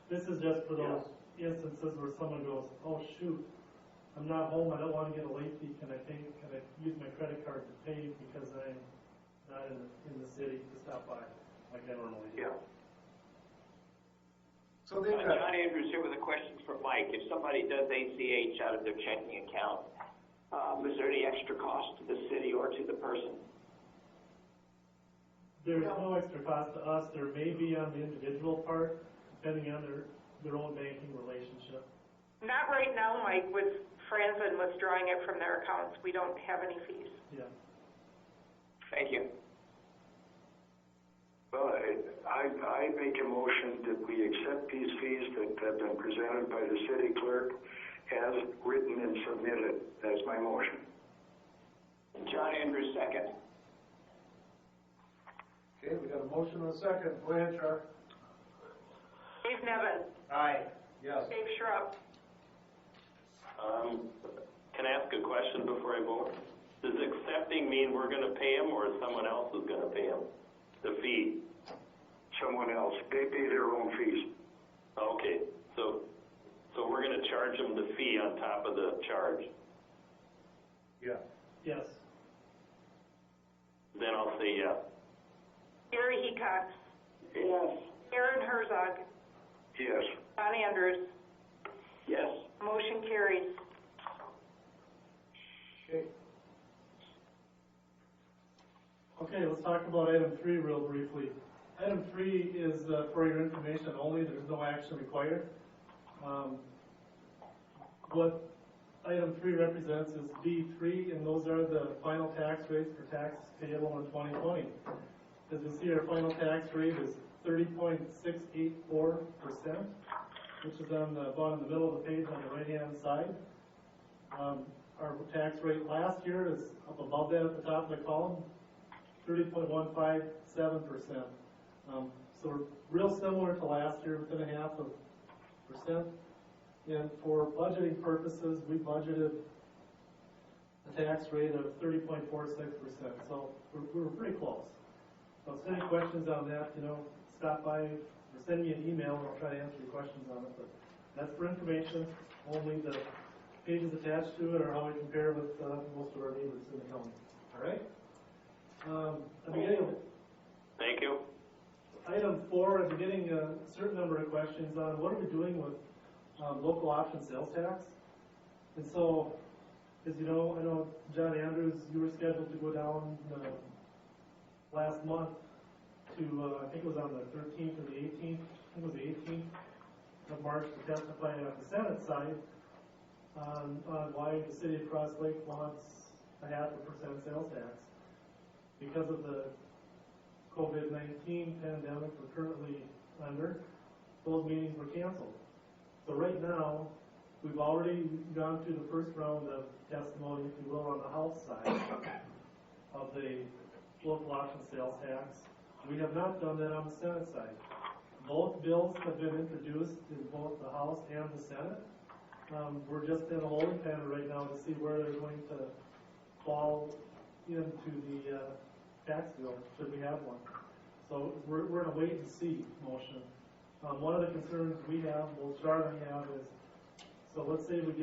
This is just for those instances where someone goes, oh shoot, I'm not home, I don't want to get a late fee, can I use my credit card to pay because I'm not in the city to stop by like I normally do. Yeah. So they've got, John Andrews here with a question for Mike. If somebody does ACH out of their checking account, is there any extra cost to the city or to the person? There's no extra cost to us. There may be on the individual part, depending on their own banking relationship. Not right now, Mike, with Franzen withdrawing it from their accounts. We don't have any fees. Yeah. Thank you. Well, I make a motion that we accept these fees that have been presented by the city clerk as written and submitted. That's my motion. And John Andrews, second. okay, we got a motion and a second. Go ahead, Char. Dave Nevin. Aye. Yes. Dave Schrupp. Can I ask a question before I vote? Does accepting mean we're going to pay them, or someone else is going to pay them? The fee? Someone else. They pay their own fees. Okay, so we're going to charge them the fee on top of the charge. Yeah. Yes. Then I'll say yes. Gary Hecox, Yes. Aaron Herzog, Yes. John Andrews. Yes. Motion carries. Okay. Okay, let's talk about item 3 real briefly. Item 3 is for your information only. There's no action required. What item 3 represents is D3, and those are the final tax rates for taxes payable in 2020. As you see, our final tax rate is 30.684%, which is on the about in the middle of the page on the right-hand side. Our tax rate last year is up above that at the top of the column, 30.157%. So we're real similar to last year, within 0.5%. And for budgeting purposes, we budgeted a tax rate of 30.46%. So we were pretty close. So if there's any questions on that, stop by or send me an email and I'll try to answer your questions on it. But that's for information. Only the pages attached to it are how we compare with most of our neighbors in the county. All right? At the beginning of Thank you. item 4, I'm getting a certain number of questions on what are we doing with local option sales tax. And so, as you know, I know John Andrews, you were scheduled to go down last month to, I think it was on the 13th or the 18th, I think it was the 18th of March, to testify on the Senate side on why the city of Cross Lake wants a 0.5% sales tax. Because of the COVID-19 pandemic we're currently under, those meetings were canceled. So right now, we've already gone through the first round of testimony, if you will, on the House side of the local option sales tax. We have not done that on the Senate side. Both bills have been introduced in both the House and the Senate. We're just in a holding pattern right now to see where they're going to fall into the tax bill, should we have one. So we're in a wait and see motion. One of the concerns we have, well, Charlotte and I have, is, so let's say we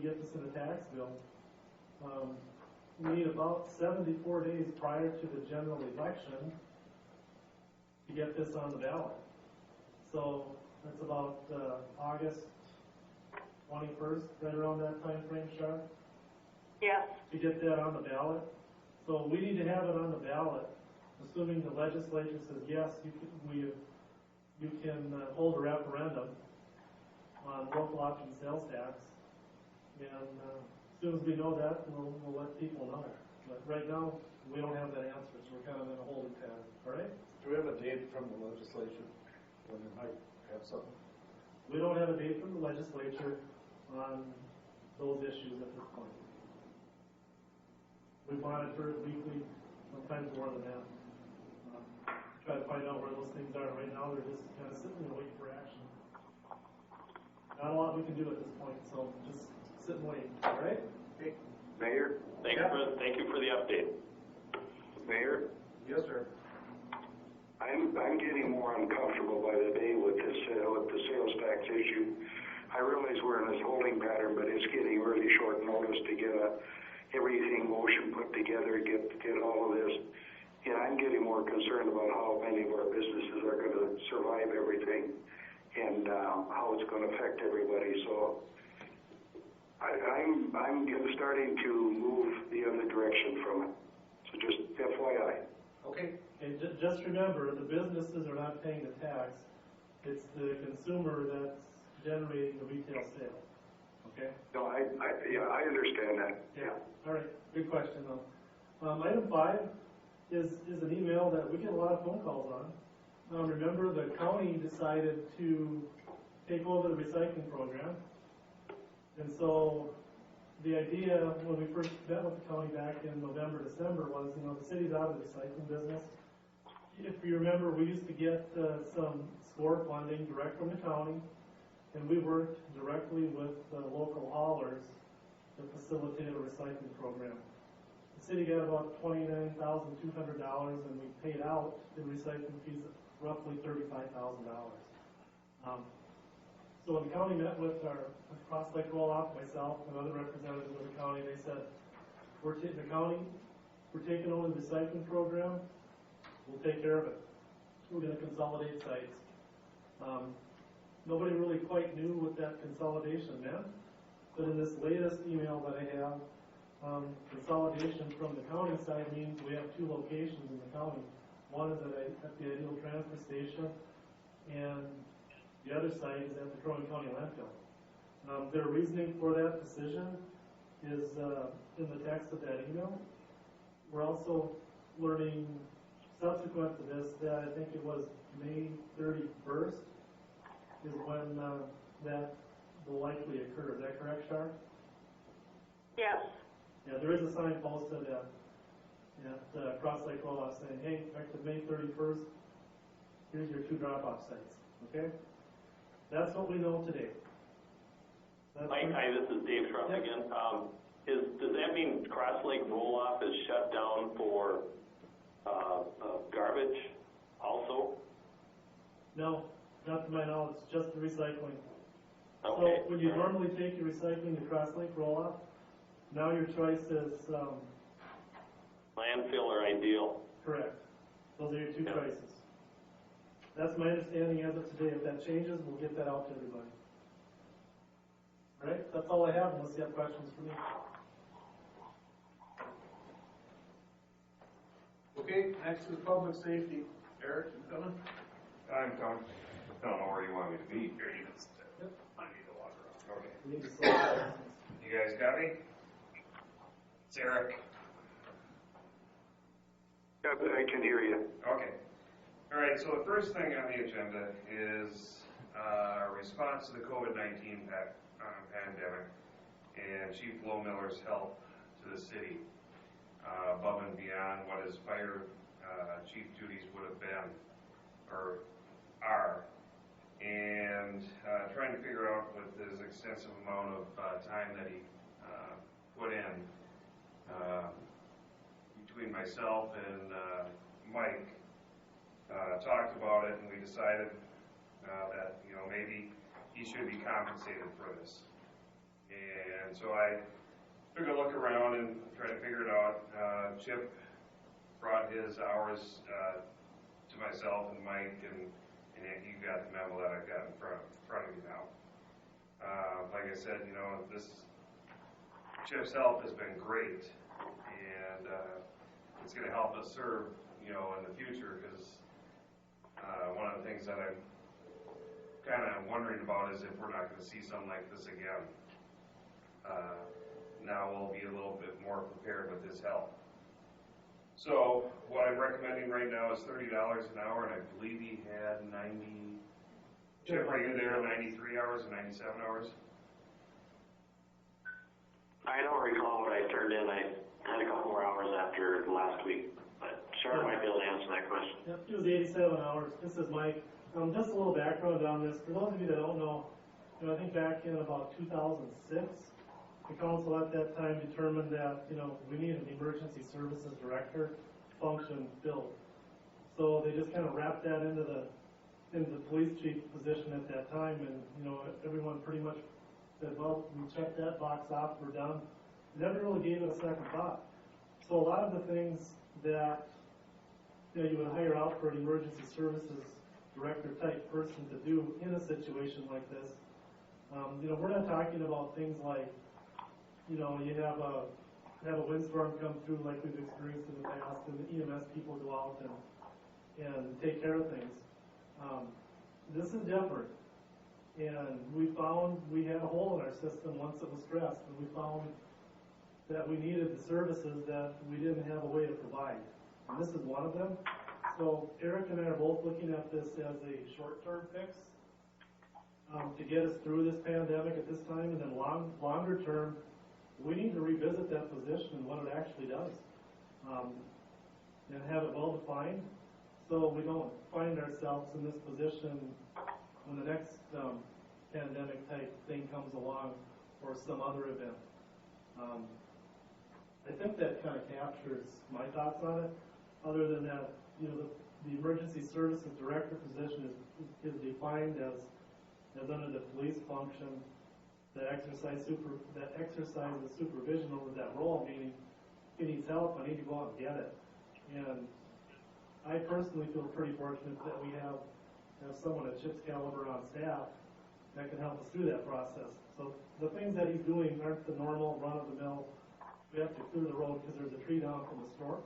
get this in the tax bill. We need about 74 days prior to the general election to get this on the ballot. So that's about August 21st, right around that time frame, Charlotte? Yes. To get that on the ballot. So we need to have it on the ballot, assuming the legislature says, yes, you can hold a referendum on local option sales tax. And as soon as we know that, we'll let people know. But right now, we don't have that answer, so we're kind of in a holding pattern. All right? Do we have a date from the legislature when they might have something? We don't have a date from the legislature on those issues at this point. We monitor it weekly, sometimes more than that. Try to find out where those things are. Right now, they're just kind of sitting there waiting for action. Not a lot we can do at this point, so just sit and wait. All right? Okay. Mayor? Thank you for the update. Mayor? Yes, sir. I'm getting more uncomfortable by the day with this with the sales tax issue. I realize we're in this holding pattern, but it's getting really short notice to get everything motion put together, get all of this. And I'm getting more concerned about how many of our businesses are going to survive everything and how it's going to affect everybody. So I'm starting to move the other direction from it. So just FYI. Okay. And just remember, the businesses are not paying the tax. It's the consumer that's generating the retail sale. Okay? No, I understand that. Yeah. All right. Good question, though. Item 5 is an email that we get a lot of phone calls on. Remember, the county decided to take over the recycling program. And so the idea when we first met with the county back in November, December was, the city's out of the recycling business. If you remember, we used to get some SCORE funding direct from the county, and we worked directly with local haulers to facilitate a recycling program. The city got about $29,200, and we paid out in recycling fees roughly $35,000. So when the county met with our Cross Lake roll-off, myself and other representatives of the county, they said, we're taking over the recycling program. we'll take care of it. We're gonna consolidate sites. Nobody really quite knew what that consolidation meant, but in this latest email that I have, consolidation from the county side means we have 2 locations in the county. One is at the Ideal Transfer Station, and the other site is at the Crow Wing County landfill. Their reasoning for that decision is in the text of that email. We're also learning subsequent to this that I think it was May 31st is when that will likely occur. Is that correct, Shar? Yes. Yeah, there is a sign posted at Cross Lake Roll-Off saying, hey, effective May 31st, here's your 2 drop-off sites, okay? That's what we know today. Mike, hi, this is Dave Schrupp again. Does that mean Cross Lake Roll-Off is shut down for garbage also? No, not to my knowledge, just the recycling. Okay. So when you normally take your recycling to Cross Lake Roll-Off, now your choice is Landfill or Ideal? correct. Those are your 2 choices. That's my understanding as of today. If that changes, we'll get that out to everybody. All right, that's all I have unless you have questions for me. Okay, next is public safety. Eric, you coming? I'm coming. I don't know where you want me to be. Here, you can sit there. I need to walk around. Okay. We need to solve that. You guys got me? It's Eric. Yeah, I can hear you. Okay. All right, so the first thing on the agenda is a response to the COVID-19 pandemic and Chief Lowmiller's help to the city above and beyond what his fire chief duties would have been or are. And trying to figure out with his extensive amount of time that he put in between myself and Mike, talked about it, and we decided that, you know, maybe he should be compensated for this. And so I took a look around and tried to figure it out. Chip brought his hours to myself and Mike, and you got the memo that I've got in front of you now. Like I said, you know, Chip's help has been great, and it's going to help us serve, you know, in the future, because one of the things that I'm kind of wondering about is if we're not going to see something like this again. Now we'll be a little bit more prepared with his help. So what I'm recommending right now is $30 an hour, and I believe he had 90. Chip, are you there? 93 hours and 97 hours? I don't recall what I turned in. I had a couple more hours after last week, but Charlotte might be able to answer that question. Yep, it was 87 hours. This is Mike. Just a little background on this. For those of you that don't know, you know, I think back in about 2006, the council at that time determined that, you know, we needed an emergency services director function filled. So they just kind of wrapped that into the police chief position at that time, and, you know, everyone pretty much said, well, we checked that box off, we're done. Never really gave it a second thought. So a lot of the things that, you know, you would hire out for an emergency services director type person to do in a situation like this, you know, we're not talking about things like, you know, you have a windstorm come through like we've experienced in the past, and the EMS people go out and take care of things. This is different, and we found we had a hole in our system once it was stressed, and we found that we needed the services that we didn't have a way to provide, and this is one of them. So Eric and I are both looking at this as a short-term fix to get us through this pandemic at this time, and then longer term, we need to revisit that position and what it actually does, and have it well defined, so we don't find ourselves in this position when the next pandemic type thing comes along or some other event. I think that kind of captures my thoughts on it. Other than that, you know, the emergency services director position is defined as under the police function that exercises supervision over that role, meaning he needs help, I need to go out and get it. And I personally feel pretty fortunate that we have someone at Chip's caliber on staff that can help us through that process. So the things that he's doing aren't the normal run-of-the-mill, we have to clear the road because there's a tree down from the store.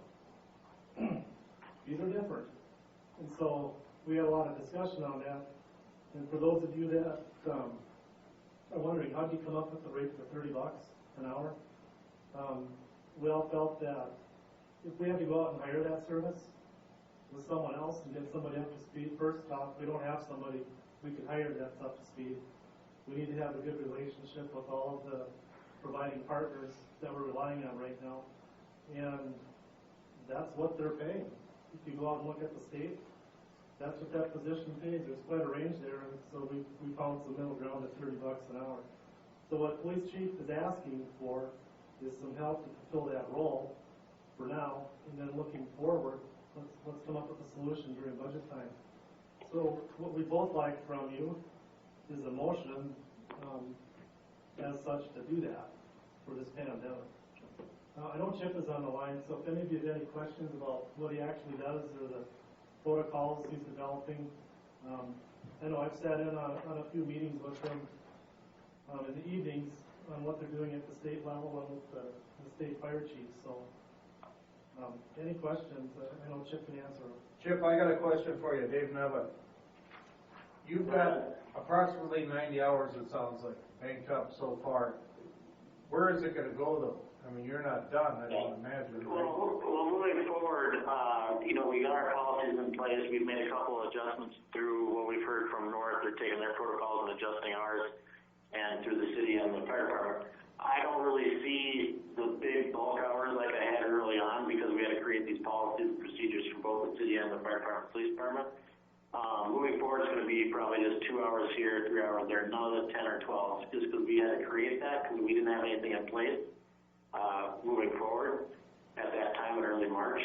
These are different. And so we had a lot of discussion on that. And for those of you that are wondering, how'd you come up with the rate for $30 an hour? We all felt that if we had to go out and hire that service with someone else and get somebody up to speed, first off, we don't have somebody we can hire that's up to speed. We need to have a good relationship with all of the providing partners that we're relying on right now. And that's what they're paying. If you go out and look at the state, that's what that position pays. There's quite a range there, and so we found some middle ground at $30 an hour. So what police chief is asking for is some help to fulfill that role for now, and then looking forward, let's come up with a solution during budget time. So what we both like from you is a motion as such to do that for this pandemic. I know Chip is on the line, so if any of you have any questions about what he actually does or the protocols he's developing, I know I've sat in on a few meetings with him in the evenings on what they're doing at the state level and with the state fire chief. So any questions, I know Chip can answer them. Chip, I got a question for you, Dave Nevin. You've got approximately 90 hours, it sounds like, banked up so far. Where is it going to go, though? I mean, you're not done, I don't imagine. Right? Well, moving forward, we got our policies in place. We've made a couple of adjustments through what we've heard from North. They're taking their protocols and adjusting ours, and through the city and the fire department. I don't really see the big bulk hours like I had early on because we had to create these policies and procedures for both the city and the fire department, police department. Moving forward, it's going to be probably just 2 hours here, 3 hours there, none of the 10 or 12, just because we had to create that because we didn't have anything in place. Moving forward, at that time in early March,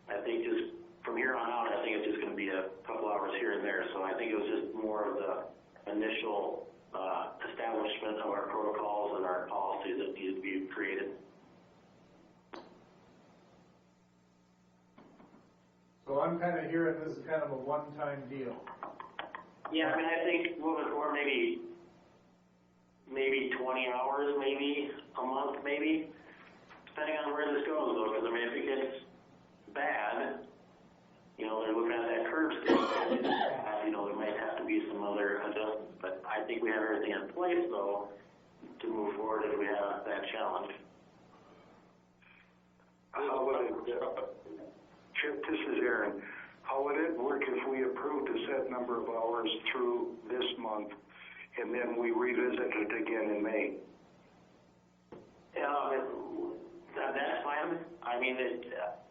I think just from here on out, I think it's just going to be a couple hours here and there. So I think it was just more of the initial establishment of our protocols and our policies that needed to be created. So I'm kind of hearing this is kind of a one-time deal. Yeah, I mean, I think moving forward, maybe 20 hours, maybe a month, maybe, depending on where this goes, though. Because I mean, if it gets bad, they're looking at that curve still. If it's bad, there might have to be some other adjustments. But I think we have everything in place, though, to move forward if we have that challenge. How would it, Chip, this is Aaron. How would it work if we approved a set number of hours through this month, and then we revisit it again in May? That's fine. I mean,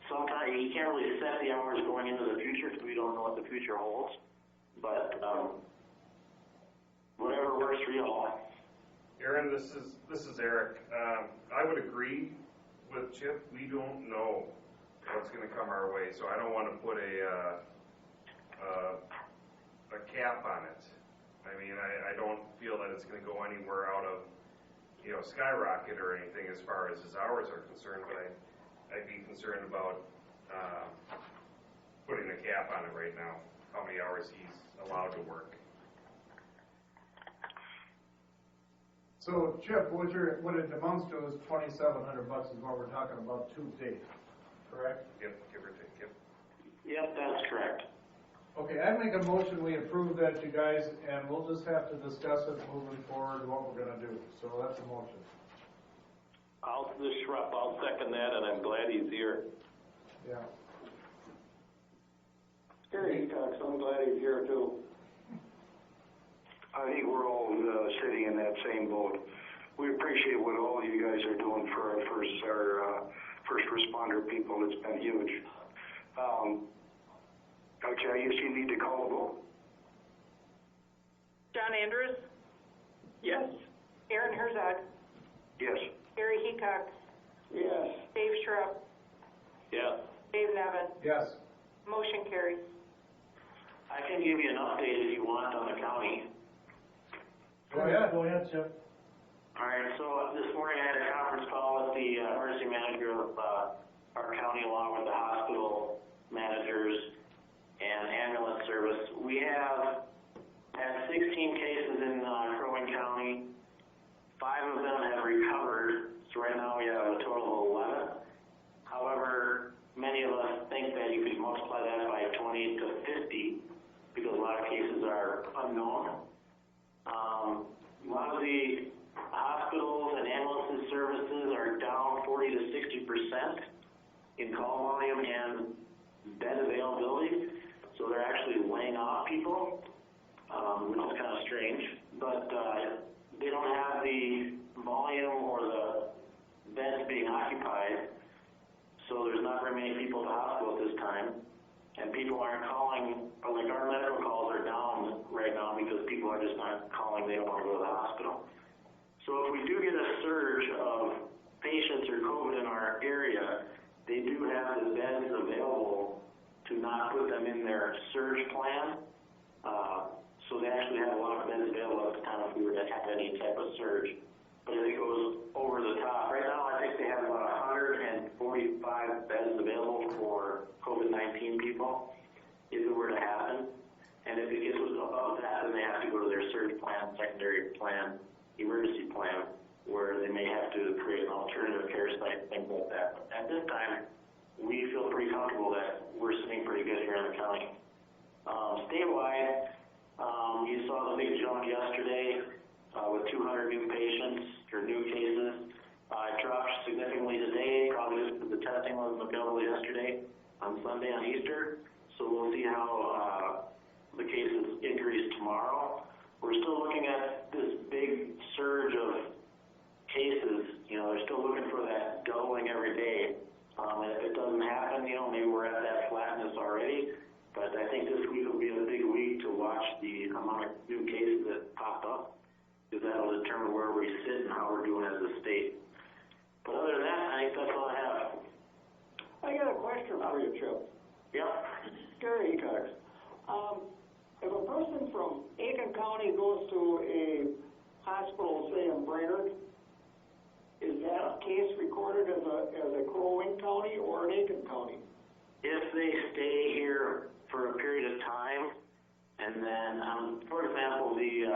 sometimes you can't really set the hours going into the future because we don't know what the future holds. But whatever works for you all. Aaron, this is Eric. I would agree with Chip. We don't know what's going to come our way, so I don't want to put a cap on it. I mean, I don't feel that it's going to go anywhere out of skyrocket or anything as far as his hours are concerned, but I'd be concerned about putting a cap on it right now, how many hours he's allowed to work. So, Chip, what it amounts to is $2,700 is what we're talking about to date, correct? Yep, give or take, yep. Yep, that's correct. Okay, I'd make a motion, we approve that, you guys, and we'll just have to discuss it moving forward, what we're going to do. So that's a motion. I'll second that, and I'm glad he's here. Yeah. Gary Cox, I'm glad he's here too. I think we're all sitting in that same boat. We appreciate what all you guys are doing for our first responder people. It's been huge. Okay, I guess you need to call the vote. John Andrews, Yes. Aaron Herzog, Yes. Gary Hecox, Yes. Dave Schrupp, Yes. Dave Nevin. Yes. Motion carries. I can give you an update if you want on the county. Go ahead. Go ahead, Chip. All right, so this morning I had a conference call with the emergency manager of our county along with the hospital managers, So right now we have a total of 11. However, many of us think that you could multiply that by 20 to 50 because a lot of cases are unknown. A lot of the hospitals and ambulance services are down 40 to 60% in call volume and bed availability. So they're actually laying off people, which is kind of strange. But they don't have the volume or the beds being occupied. So there's not very many people at the hospital at this time. And people aren't calling, like our medical calls are down right now because people are just not calling, they don't want to go to the hospital. So if we do get a surge of patients or COVID in our area, they do have the beds available to not put them in their surge plan. So they actually have a lot of beds available at the time if we were to have any type of surge. But if it goes over the top, right now I think they have about 145 beds available for COVID-19 people, if it were to happen. And if it gets above that, then they have to go to their surge plan, secondary plan, emergency plan, where they may have to create an alternative care site, things like that. But at this time, we feel pretty comfortable that we're sitting pretty good here in the county. Statewide, you saw the big jump yesterday with 200 new patients or new cases. It dropped significantly today, probably just because the testing wasn't available yesterday on Sunday on Easter. So we'll see how the cases increase tomorrow. We're still looking at this big surge of cases. You know, they're still looking for that doubling every day. And if it doesn't happen, you know, maybe we're at that flatness already. But I think this week will be a big week to watch the amount of new cases that pop up, because that'll determine where we sit and how we're doing as a state. But other than that, I think that's all I have. I got a question for you, Chip. Yep. Gary Cox. If a person from Aiken County goes to a hospital, say in Brainerd, is that case recorded as a Crow Wing County or an Aiken County? If they stay here for a period of time, and then, for example, the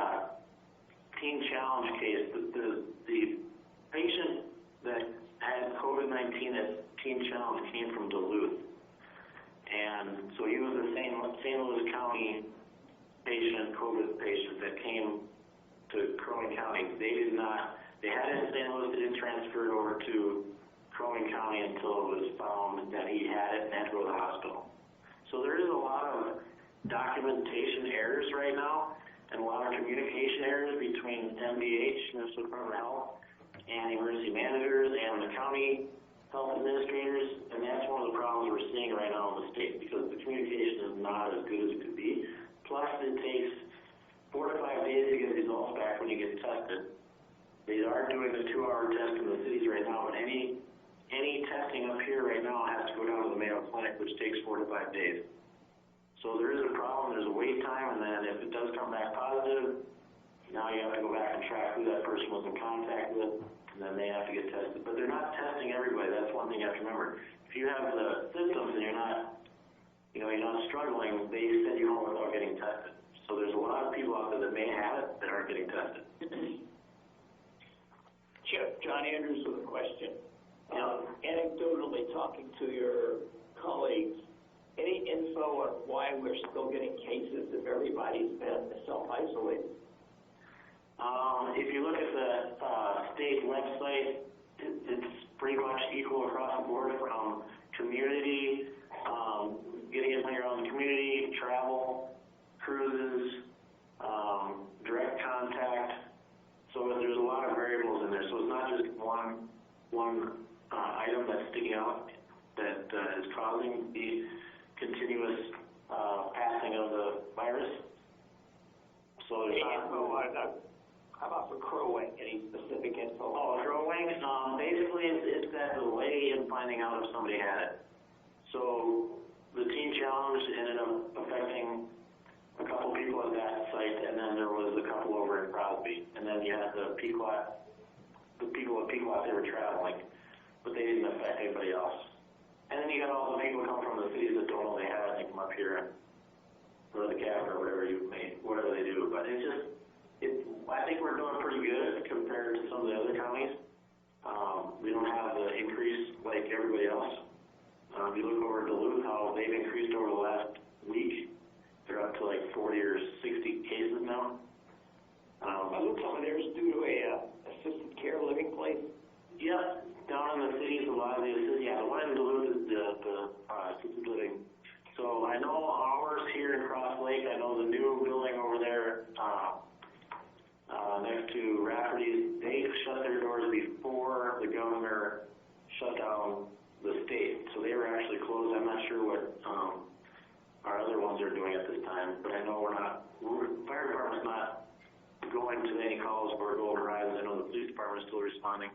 Teen Challenge case, the patient that had COVID-19 at Teen Challenge came from Duluth. And so he was a St. Louis County patient, COVID patient that came to Crow Wing County. They had it in St. Louis, they didn't transfer it over to Crow Wing County until it was found that he had it and had to go to the hospital. So there is a lot of documentation errors right now and a lot of communication errors between MDH, Minnesota Department of Health, and emergency managers and the county health administrators, and that's one of the problems we're seeing right now in the state because the communication is not as good as it could be. Plus, it takes 4 to 5 days to get results back when you get tested. They are doing the 2-hour test in the cities right now, but any testing up here right now has to go down to the Mayo Clinic, which takes 4 to 5 days. So there is a problem, there's a wait time, and then if it does come back positive, now you have to go back and track who that person was in contact with, and then they have to get tested. But they're not testing everybody, that's one thing you have to remember. If you have the symptoms and you're not struggling, they send you home without getting tested. So there's a lot of people out there that may have it that aren't getting tested. Chip, John Andrews with a question. Yeah. Anecdotally talking to your colleagues, any info on why we're still getting cases if everybody's been self-isolated? If you look at the state website, it's pretty much equal across the board from community, getting it when you're on the community, travel, cruises, direct contact. So there's a lot of variables in there. So it's not just one item that's sticking out that is causing the continuous passing of the virus. So there's How about for Crow Wing? Any specific info? Oh, Crow Wing, basically it's that delay in finding out if somebody had it. So the Teen Challenge ended up affecting a couple people at that site, and then there was a couple over in Crosby. And then you had the people at Pequot, they were traveling, but they didn't affect anybody else. And then you got all the people come from the cities that don't know they have it, and they come up here and go to the cabin or whatever they do. But I think we're doing pretty good compared to some of the other counties. We don't have the increase like everybody else. If you look over at Duluth, how they've increased over the last week, they're up to like 40 or 60 cases now. Wasn't some of theirs due to a assisted care living place? Yeah, down in the cities, a lot of the assisted, the one in Duluth is the assisted living. So I know ours here in Cross Lake, I know the new building over there, next to Rafferty's, they shut their doors before the governor shut down the state. So they were actually closed. I'm not sure what our other ones are doing at this time, but I know fire department's not going to any calls for Golden Horizons. I know the police department is still responding.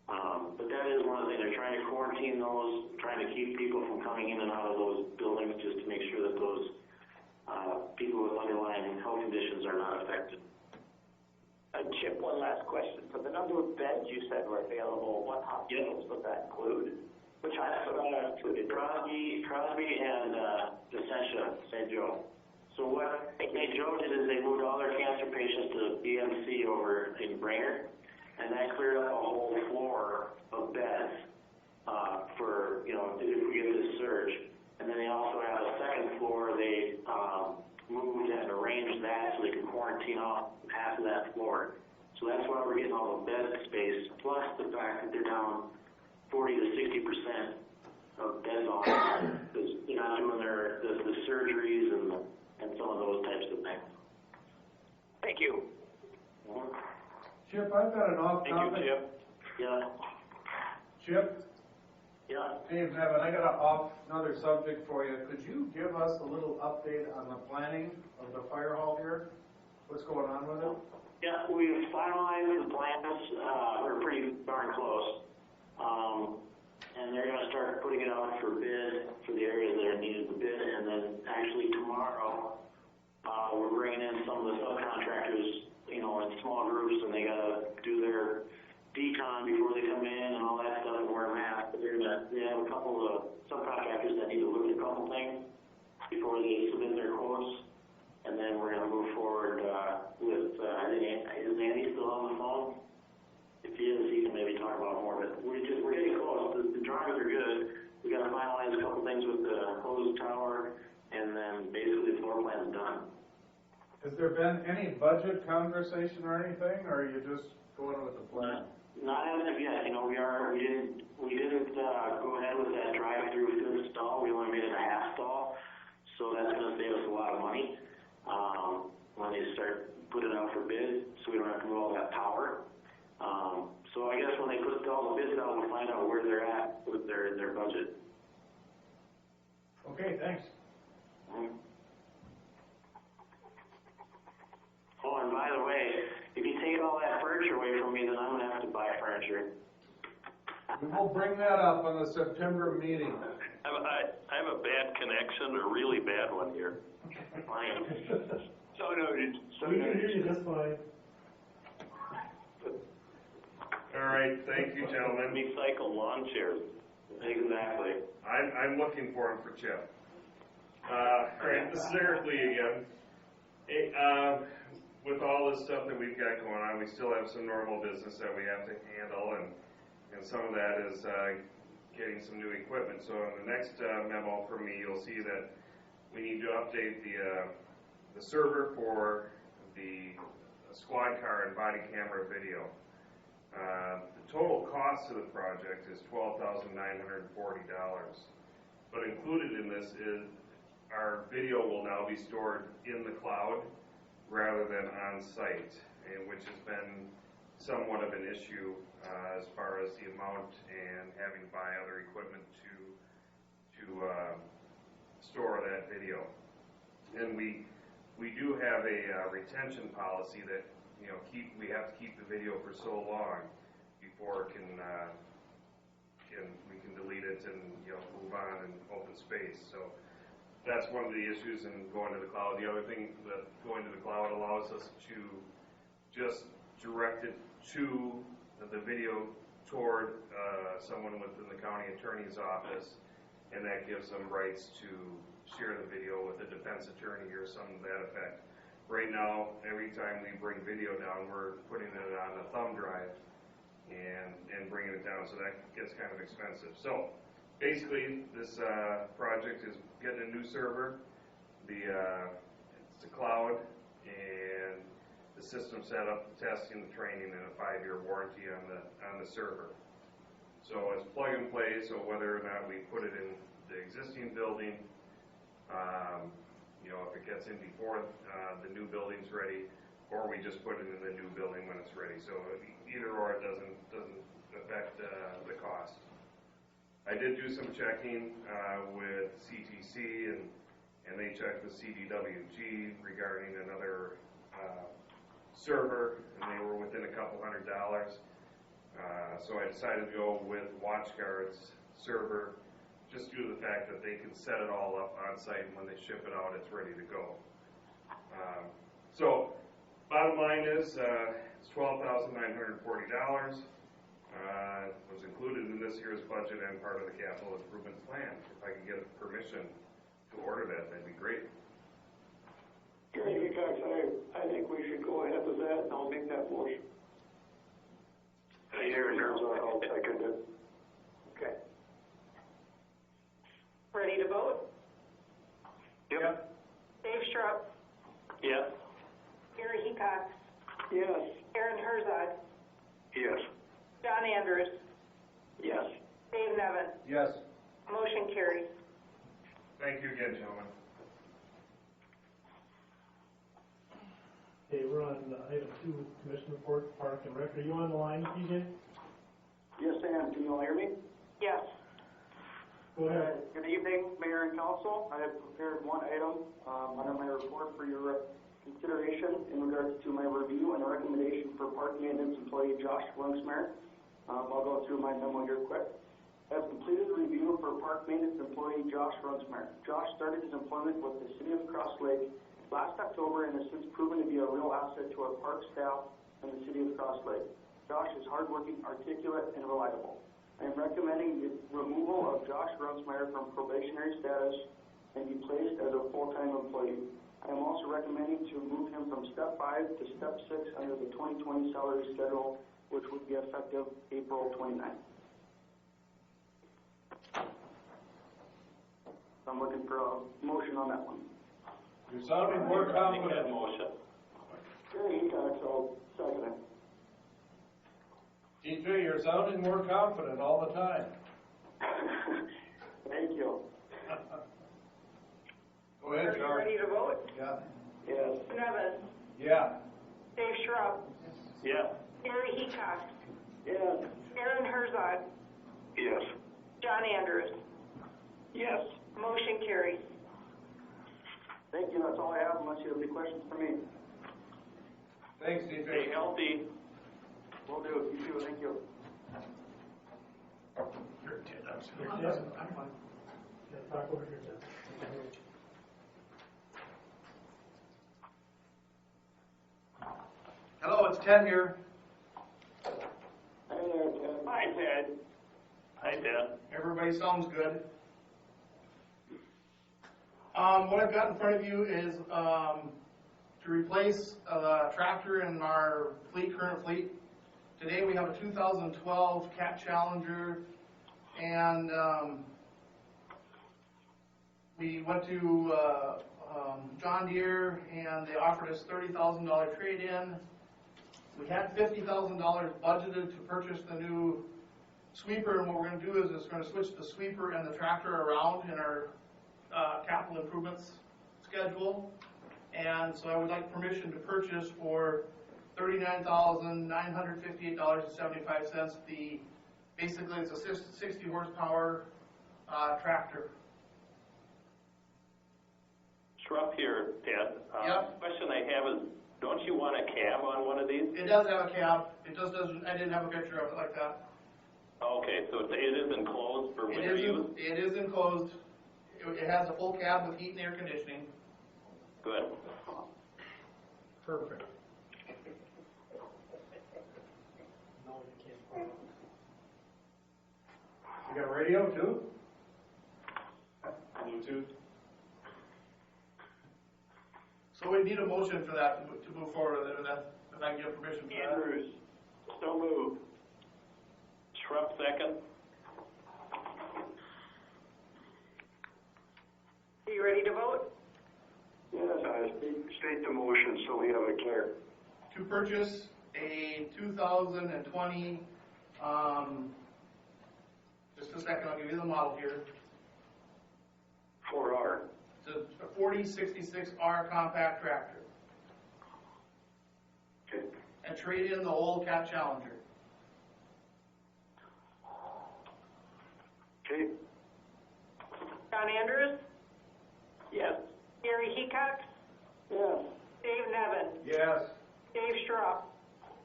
But that is one of the things. They're trying to quarantine those, trying to keep people from coming in and out of those buildings just to make sure that those people with underlying health conditions are not affected. Chip, one last question. For the number of beds you said were available, what hospitals would that include? Which hospitals included? Crosby and Essentia, St. Joe. So what St. Joe did is they moved all their cancer patients to BMC over in Brainerd, and that cleared up a whole floor of beds for, if we get this surge. And then they also have a second floor. They moved and arranged that so they could quarantine off half of that floor. So that's why we're getting all the bed space, plus the fact that they're down 40 to 60% of beds on because they're not doing the surgeries and some of those types of things. Thank you. Chip, I've got an off-topic. Thank you, Chip. Yeah. Chip? Yeah. Dave Nevin, I got another subject for you. Could you give us a little update on the planning of the fire hall here? What's going on with it? Yeah, we've finalized the plans. We're pretty darn close. And they're going to start putting it out for bid for the areas that are needed to bid. And then actually tomorrow, we're bringing in some of the subcontractors, in small groups, and they got to do their decon before they come in and all that stuff and wear masks. But they have a couple of subcontractors that need to look at a couple things before they submit their quotes. And then we're going to move forward with, is Andy still on the phone? If he is, he can maybe talk about more. But we're getting close. The drawings are good. We got to finalize a couple things with the hose tower, and then basically the floor plan's done. Has there been any budget conversation or anything, or are you just going with the plan? Not as of yet. We didn't go ahead with that drive-through fifth stall. We only made it a half stall, so that's going to save us a lot of money when they start putting it out for bid, so we don't have to move all that power. So I guess when they put all the bids out, we'll find out where they're at with their budget. Okay, thanks. Mm-hmm. Oh, and by the way, if you take all that furniture away from me, then I'm going to have to buy furniture. We will bring that up on the September meeting. I have a bad connection, a really bad one here. So noted. We can hear you just fine. All right, thank you, gentlemen. Recycle lawn chairs. Exactly. I'm looking for him for Chip. All right, this is Eric Lee again. Hey, with all this stuff that we've got going on, we still have some normal business that we have to handle, and some of that is getting some new equipment. So in the next memo from me, you'll see that we need to update the server for the squad car and body camera video. The total cost of the project is $12,940, but included in this is our video will now be stored in the cloud rather than on site, and which has been somewhat of an issue as far as the amount and having to buy other equipment to store that video. And we do have a retention policy that we have to keep the video for so long before we can delete it and move on in open space. So that's one of the issues in going to the cloud. The other thing that going to the cloud allows us to just direct it to the video toward someone within the county attorney's office, and that gives them rights to share the video with a defense attorney or something to that effect. Right now, every time we bring video down, we're putting it on a thumb drive, and bringing it down, so that gets kind of expensive. So basically, this project is getting a new server. It's a cloud, and the system set up, the testing, the training, and a 5-year warranty on the server. So it's plug and play, so whether or not we put it in the existing building, if it gets in before the new building's ready, or we just put it in the new building when it's ready. So either or, it doesn't affect the cost. I did do some checking with CTC, and they checked with CDWG regarding another server, and they were within a couple $100. So I decided to go with WatchGuard's server, just due to the fact that they can set it all up on site, and when they ship it out, it's ready to go. So bottom line is, it's $12,940. Was included in this year's budget and part of the capital improvement plan. If I could get permission to order that, that'd be great. Gary Hickox, I think we should go ahead with that, and I'll make that motion. I'll second it. Okay. Ready to vote? Yep. Dave Schrupp, Yes. Gary Hickox, Yes. Aaron Herzog, Yes. John Andrews, Yes. Dave Nevin. Yes. Motion carries. Thank you again, gentlemen. Okay, we're on item 2, Commission Report, Park and Rec. Are you on the line, PJ? Yes, I am. Can you all hear me? Yes. Go ahead. Good evening, Mayor and Council. I have prepared one item under my report for your consideration in regards to my review and recommendation for park maintenance employee Josh Lungsmeyer. I'll go through my memo here quick. I have completed the review for park maintenance employee Josh Lungsmeyer. Josh started his employment with the City of Cross Lake last October and has since proven to be a real asset to our park staff and the City of Cross Lake. Josh is hardworking, articulate, and reliable. I am recommending the removal of Josh Lungsmeyer from probationary status and be placed as a full-time employee. I am also recommending to move him from Step 5 to Step 6 under the 2020 salary schedule, which would be effective April 29th. I'm looking for a motion on that one. You're sounding more Make that confident. motion. Gary Hickox, I'll second it. TJ, you're sounding more confident all the time. Thank you. Go ahead, Are you George. ready to vote? Yeah. Yes. Nevin, Yeah. Dave Schrupp, Yes. Gary Hickox, Yes. Aaron Herzog, Yes. John Andrews. Yes. Motion carries. Thank you. That's all I have unless you have any questions for me. Thanks, Stay TJ. healthy. Will do. You too. Thank you. You're a kid, I'm sorry. I'm fine. Yeah, talk over here, Jeff. Hello, it's Ted here. Hey there, Ted. Hi, Ted. Hi, Ted. Everybody sounds good. What I've got in front of you is to replace a tractor in our current fleet. Today we have a 2012 Cat Challenger, and we went to John Deere, and they offered us $30,000 trade-in. We had $50,000 budgeted to purchase the new sweeper, and what we're going to do is we're going to switch the sweeper and the tractor around in our capital improvements schedule. And so I would like permission to purchase for $39,958.75. Basically it's a 60 horsepower tractor. Schrupp here, Ted. Yep. Question I have is, don't you want a cab on one of these? It does have a cab. It just doesn't. I didn't have a picture of it like that. Okay, so it is enclosed for winter use? It is enclosed. It has a full cab with heat and air conditioning. Good. Perfect. You got radio too? Bluetooth? So we need a motion for that to move forward with it, if I can get permission for that. Andrews, so moved. Schrupp, second. Are you ready to vote? Yes, state the motion so we have it clear. To purchase a 2020, just a second, I'll give you the model here. 4R. It's a 4066R compact tractor. Okay. And trade in the old Cat Challenger. Okay. John Andrews? Yes. Gary Hecox? Yes. Dave Nevin? Yes. Dave Schrupp?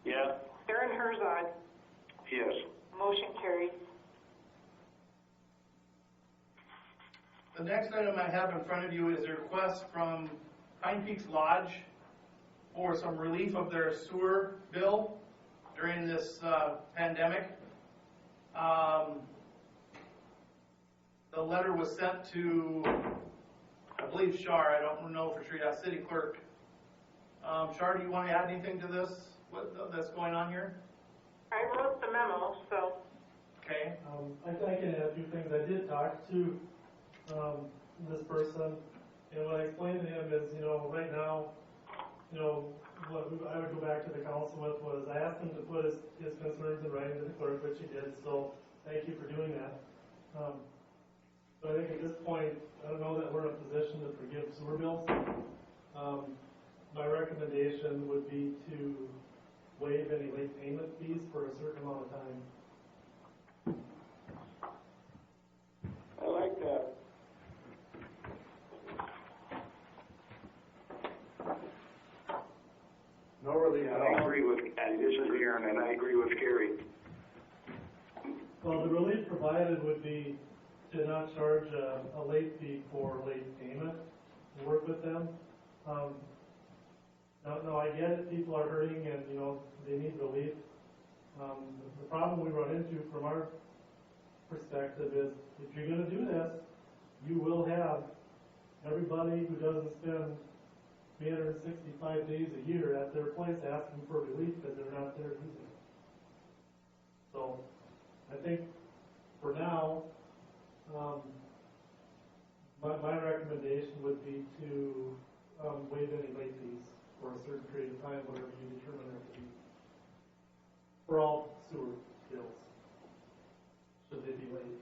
Yes. Aaron Herzog? Yes. Motion carries. The next item I have in front of you is a request from Pine Peaks Lodge for some relief of their sewer bill during this pandemic. The letter was sent to, I believe, Shar. I don't know for sure. Yeah, city clerk. Shar, do you want to add anything to this? That's going on here? I wrote the memo, so. Okay. I can add a few things. I did talk to this person, and what I explained to him is, right now, what I would go back to the council with was I asked him to put his concerns in writing to the clerk, which he did, so thank you for doing that. But I think at this point, I don't know that we're in a position to forgive sewer bills. My recommendation would be to waive any late payment fees for a certain amount of time. I like that. No relief Yeah, at I all. agree with, this is Aaron, and I agree with Gary. Well, the relief provided would be to not charge a late fee for late payment and work with them. No, I get it, people are hurting and, they need relief. The problem we run into from our perspective is if you're gonna do this, you will have everybody who doesn't spend 365 days a year at their place asking for relief because they're not there using it. So, I think for now, my recommendation would be to waive any late fees for a certain period of time, whatever you determine that to be, for all sewer bills, should they be late.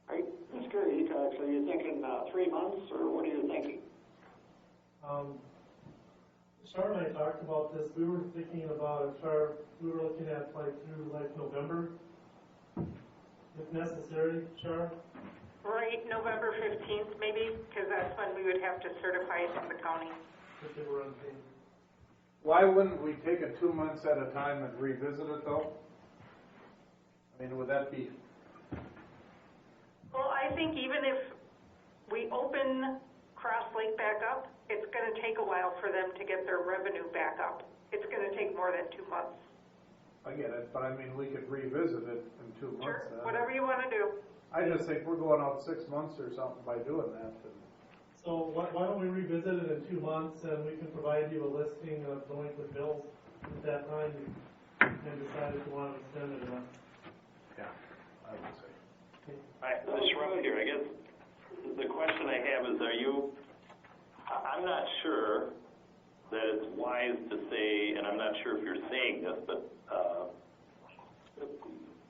Right, Mr. Hecox, are you thinking 3 months, or what are you thinking? Char and I talked about this. We were thinking about it, Char. We were looking at through November, if necessary, Char. Right, November 15th maybe, because that's when we would have to certify it to the county. If they were unpaid. Why wouldn't we take it 2 months at a time and revisit it though? I mean, would that be? Well, I think even if we open Cross Lake back up, it's going to take a while for them to get their revenue back up. It's going to take more than 2 months. I get it, but I mean, we could revisit it in 2 months. Sure, then. whatever you want to do. I just think we're going out 6 months or something by doing that. So why don't we revisit it in 2 months and we can provide you a listing of delinquent bills at that time and decide if you want to extend it or not. Yeah, I would say. Ms. Schrupp here, I guess the question I have is, I'm not sure that it's wise to say, and I'm not sure if you're saying this, but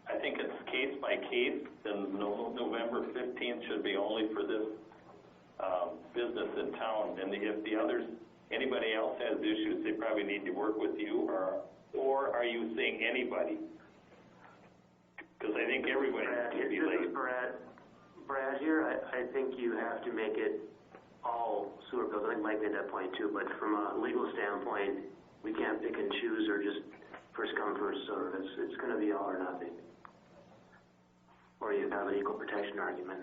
I think it's case by case, and November 15th should be only for this business in town, and if the others, anybody else has issues, they probably need to work with you, or are you saying anybody? Because I think everybody should be late. Brad here, I think you have to make it all sewer bills. I think Mike made that point too, but from a legal standpoint, we can't pick and choose or just first come, first serve. It's going to be all or nothing. Or you have an equal protection argument.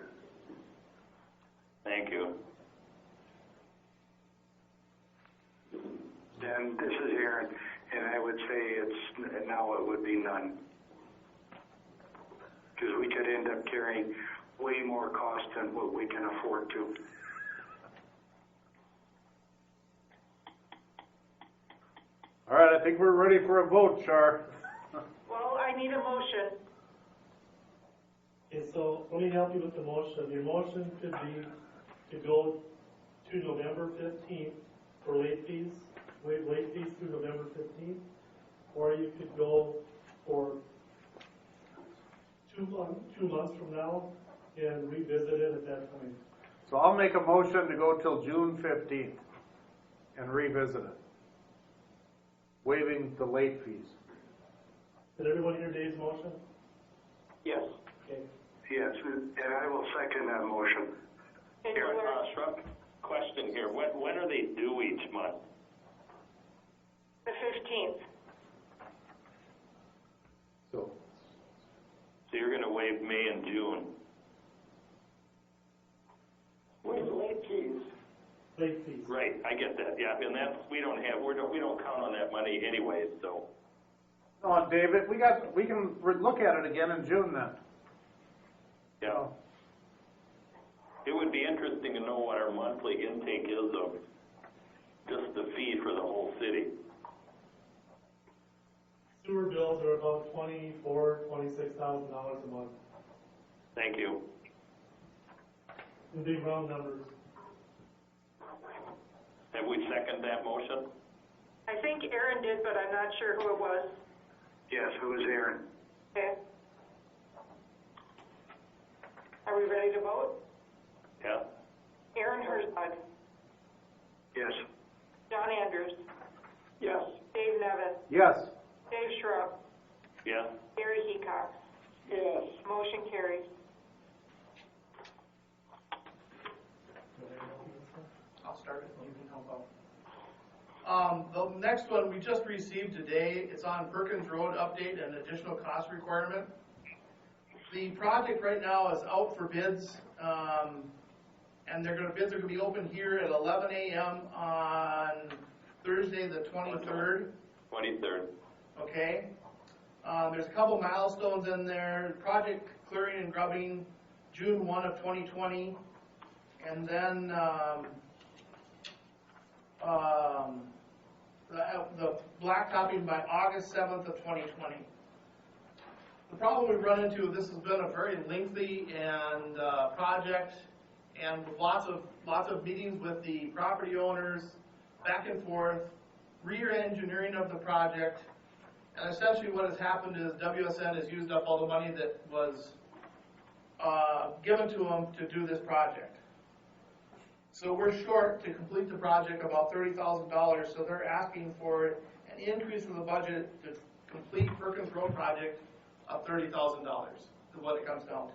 Thank you. And this is Aaron, and I would say now it would be none. Because we could end up carrying way more cost than what we can afford to. All right, I think we're ready for a vote, Char. Well, I need a motion. Okay, so let me help you with the motion. Your motion could be to go to November 15th for late fees, waive late fees through November 15th, or you could go for 2 months from now and revisit it at that point. So I'll make a motion to go till June 15th and revisit it, waiving the late fees. Did everyone hear Dave's motion? Yes. Okay. Yes, and I will second that motion. Here, Shrub, question here. When are they due each month? The 15th. So So you're gonna waive May and June. With late fees. Late fees. Right, I get that, yeah, and that's, we don't count on that money anyways, so. no, David, we can look at it again in June then. Yeah. It would be interesting to know what our monthly intake is of just the fee for the whole city. Sewer bills are about $26,000 a month. Thank you. In big round numbers. Have we seconded that motion? I think Aaron did, but I'm not sure who it was. Yes, who is Aaron? Okay. Are we ready to vote? Yeah? Aaron Herzog, Yes. John Andrews, Yes. Dave Nevin, Yes. Dave Shrub, Yeah? Gary Heacock. Yes. Motion carries. I'll start it, and you can help out. The next one we just received today, it's on Perkins Road update and additional cost requirement. The project right now is out for bids, and bids are gonna be open here at 11 a.m. on Thursday, the 23rd. 23rd. Okay. There's a couple milestones in there. Project clearing and grubbing, June 1 of 2020. And then the blacktopping by August 7th of 2020. The problem we've run into, this has been a very lengthy and project, and lots of meetings with the property owners, back and forth, re-engineering of the project. And essentially what has happened is WSN has used up all the money that was given to them to do this project. So we're short to complete the project about $30,000, so they're asking for an increase in the budget to complete Perkins Road project of $30,000 is what it comes down to.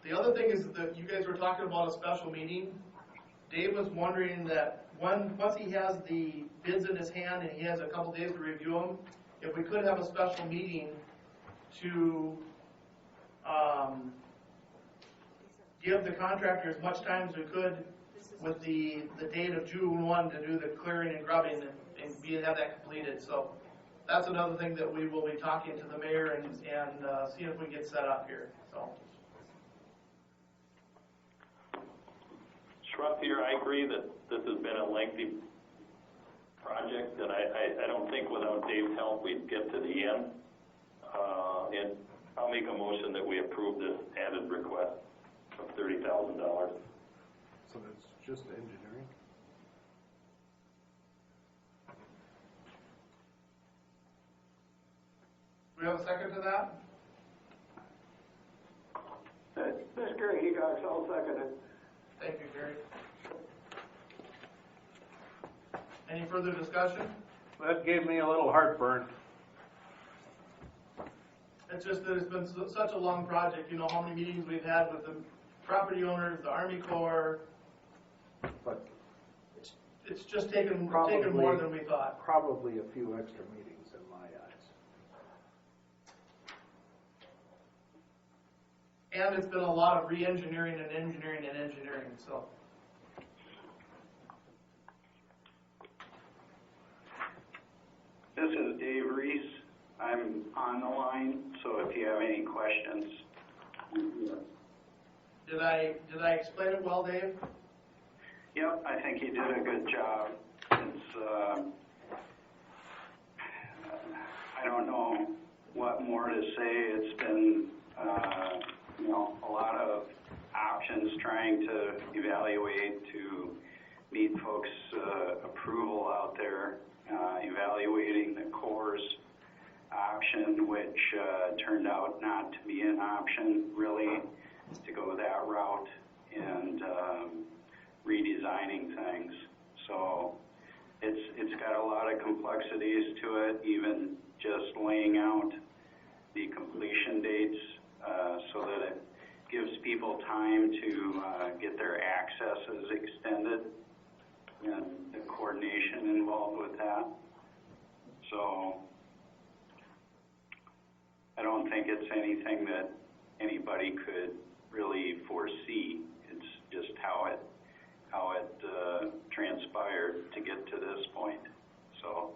The other thing is that you guys were talking about a special meeting. Dave was wondering that once he has the bids in his hand and he has a couple days to review them, if we could have a special meeting to give the contractor as much time as we could with the date of June 1 to do the clearing and grubbing and have that completed. So that's another thing that we will be talking to the mayor and seeing if we can get set up here. So. Shrub here, I agree that this has been a lengthy project, and I don't think without Dave's help we'd get to the end. And I'll make a motion that we approve this added request of $30,000. So that's just engineering? Do we have a second to that? That's Gary Heacock, I'll second it. Thank you, Gary. Any further discussion? That gave me a little heartburn. It's just that it's been such a long project. You know how many meetings we've had with the property owners, the Army Corps. But It's just taken more than we thought. probably a few extra meetings in my eyes. And it's been a lot of re-engineering and engineering and engineering, so. This is Dave Reese. I'm on the line, so if you have any questions. Did I explain it well, Dave? Yep, I think he did a good job. It's, I don't know what more to say. It's been, a lot of options trying to evaluate to meet folks' approval out there, evaluating the Corps' option, which turned out not to be an option really to go that route, and redesigning things. So it's got a lot of complexities to it, even just laying out the completion dates so that it gives people time to get their accesses extended and the coordination involved with that. So I don't think it's anything that anybody could really foresee. It's just how it transpired to get to this point. So.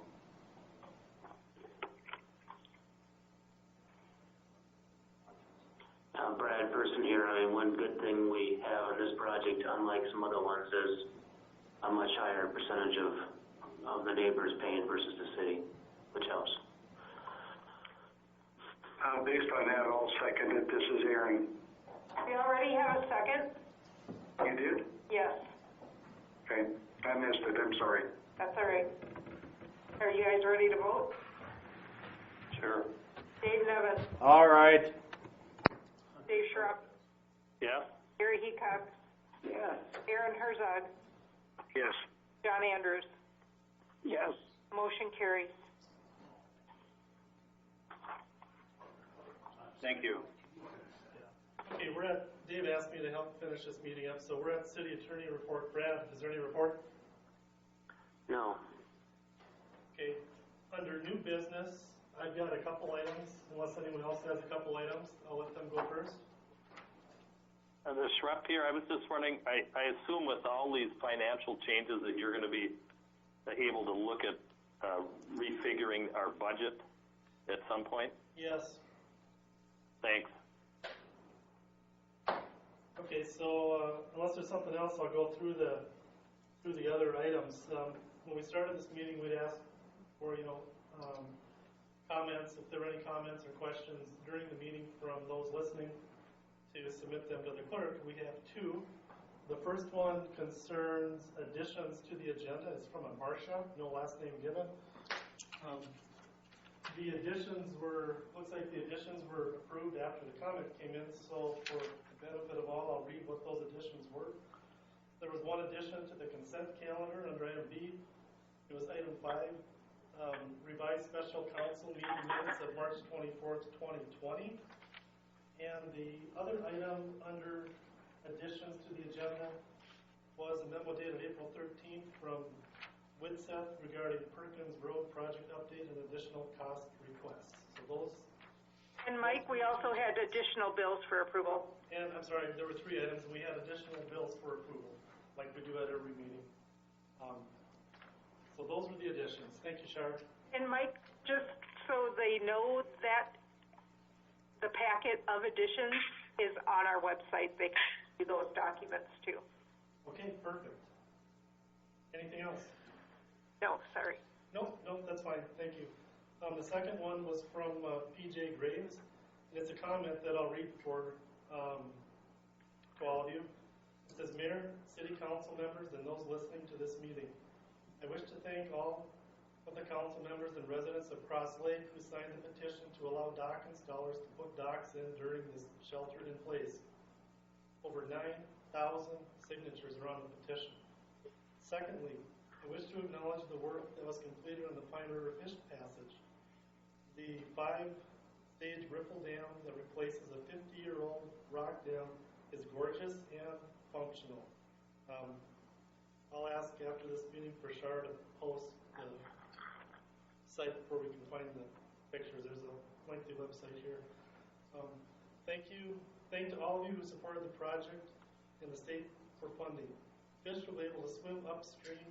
Brad Person here. I mean, one good thing we have on this project, unlike some other ones, is a much higher percentage of the neighbors paying versus the city, which helps. Based on that, I'll second it. This is Aaron. We already have a second? You did? Yes, Okay. I missed it. I'm sorry. that's all right. Are you guys ready to vote? Sure. Dave Nevin, All right. Dave Schrupp, Yes? Gary Heacock, Yes. Aaron Herzog, Yes. John Andrews. Yes. Motion carries. Thank you. Okay, Dave asked me to help finish this meeting up, so we're at city attorney report. Brad, is there any report? No. Okay, under new business, I've got a couple items, unless anyone else has a couple items, I'll let them go first. The Schrupp here, I was just wondering, I assume with all these financial changes that you're going to be able to look at refiguring our budget at some point? Yes. Thanks. Okay, so unless there's something else, I'll go through the other items. When we started this meeting, we'd asked for comments, if there were any comments or questions during the meeting from those listening, to submit them to the clerk. We have two. The first one concerns additions to the agenda. It's from a Marcia, no last name given. The additions looks like the additions were approved after the comment came in, so for the benefit of all, I'll read what those additions were. There was one addition to the consent calendar under item B. It was item 5, revised special council meeting minutes of March 24th, 2020. And the other item under additions to the agenda was a memo dated April 13th from Widseth regarding Perkins Road project update and additional cost requests. So those. And Mike, we also had additional bills for approval. And I'm sorry, there were 3 items, and we had additional bills for approval, like we do at every meeting. So those were the additions. Thank you, Shar. And Mike, just so they know that the packet of additions is on our website. They can see those documents too. Okay, perfect. Anything else? No, sorry. No, that's fine. Thank you. The second one was from PJ Graves. And it's a comment that I'll read for to all of you. It says, Mayor, City Council members, and those listening to this meeting, I wish to thank all of the council members and residents of Cross Lake who signed the petition to allow dock installers to put docks in during this shelter in place. Over 9,000 signatures are on the petition. Secondly, I wish to acknowledge the work that was completed on the Pine River Fish Passage. The 5-stage ripple dam that replaces a 50-year-old rock dam is gorgeous and functional. I'll ask after this meeting for Shar to post the site where we can find the pictures. There's a lengthy website here. Thank to all of you who supported the project and the state for funding. Fish will be able to swim upstream,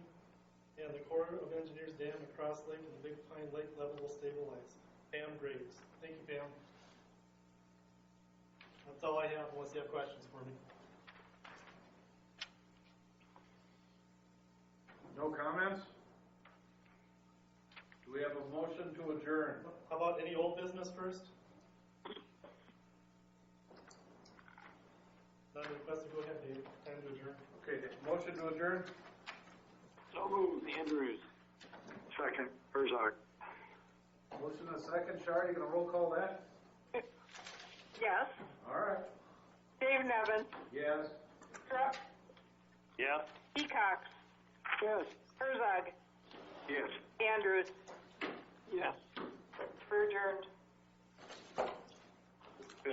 and the Corps of Engineers Dam across Lake and the Big Pine Lake level will stabilize. Pam Graves. Thank you, Pam. That's all I have, unless you have questions for me. No comments? Do we have a motion to adjourn? How about any old business first? None requested, go ahead, Dave, time to adjourn. Okay, motion to adjourn? So moved, Andrews. Second, Herzog. Motion and a second. Shar, you gonna roll call that? Yes. All right. Dave Nevin. Yes. Truck. Yes? Peacock. Yes. Herzog. Yes. Andrews. Yes. We're adjourned.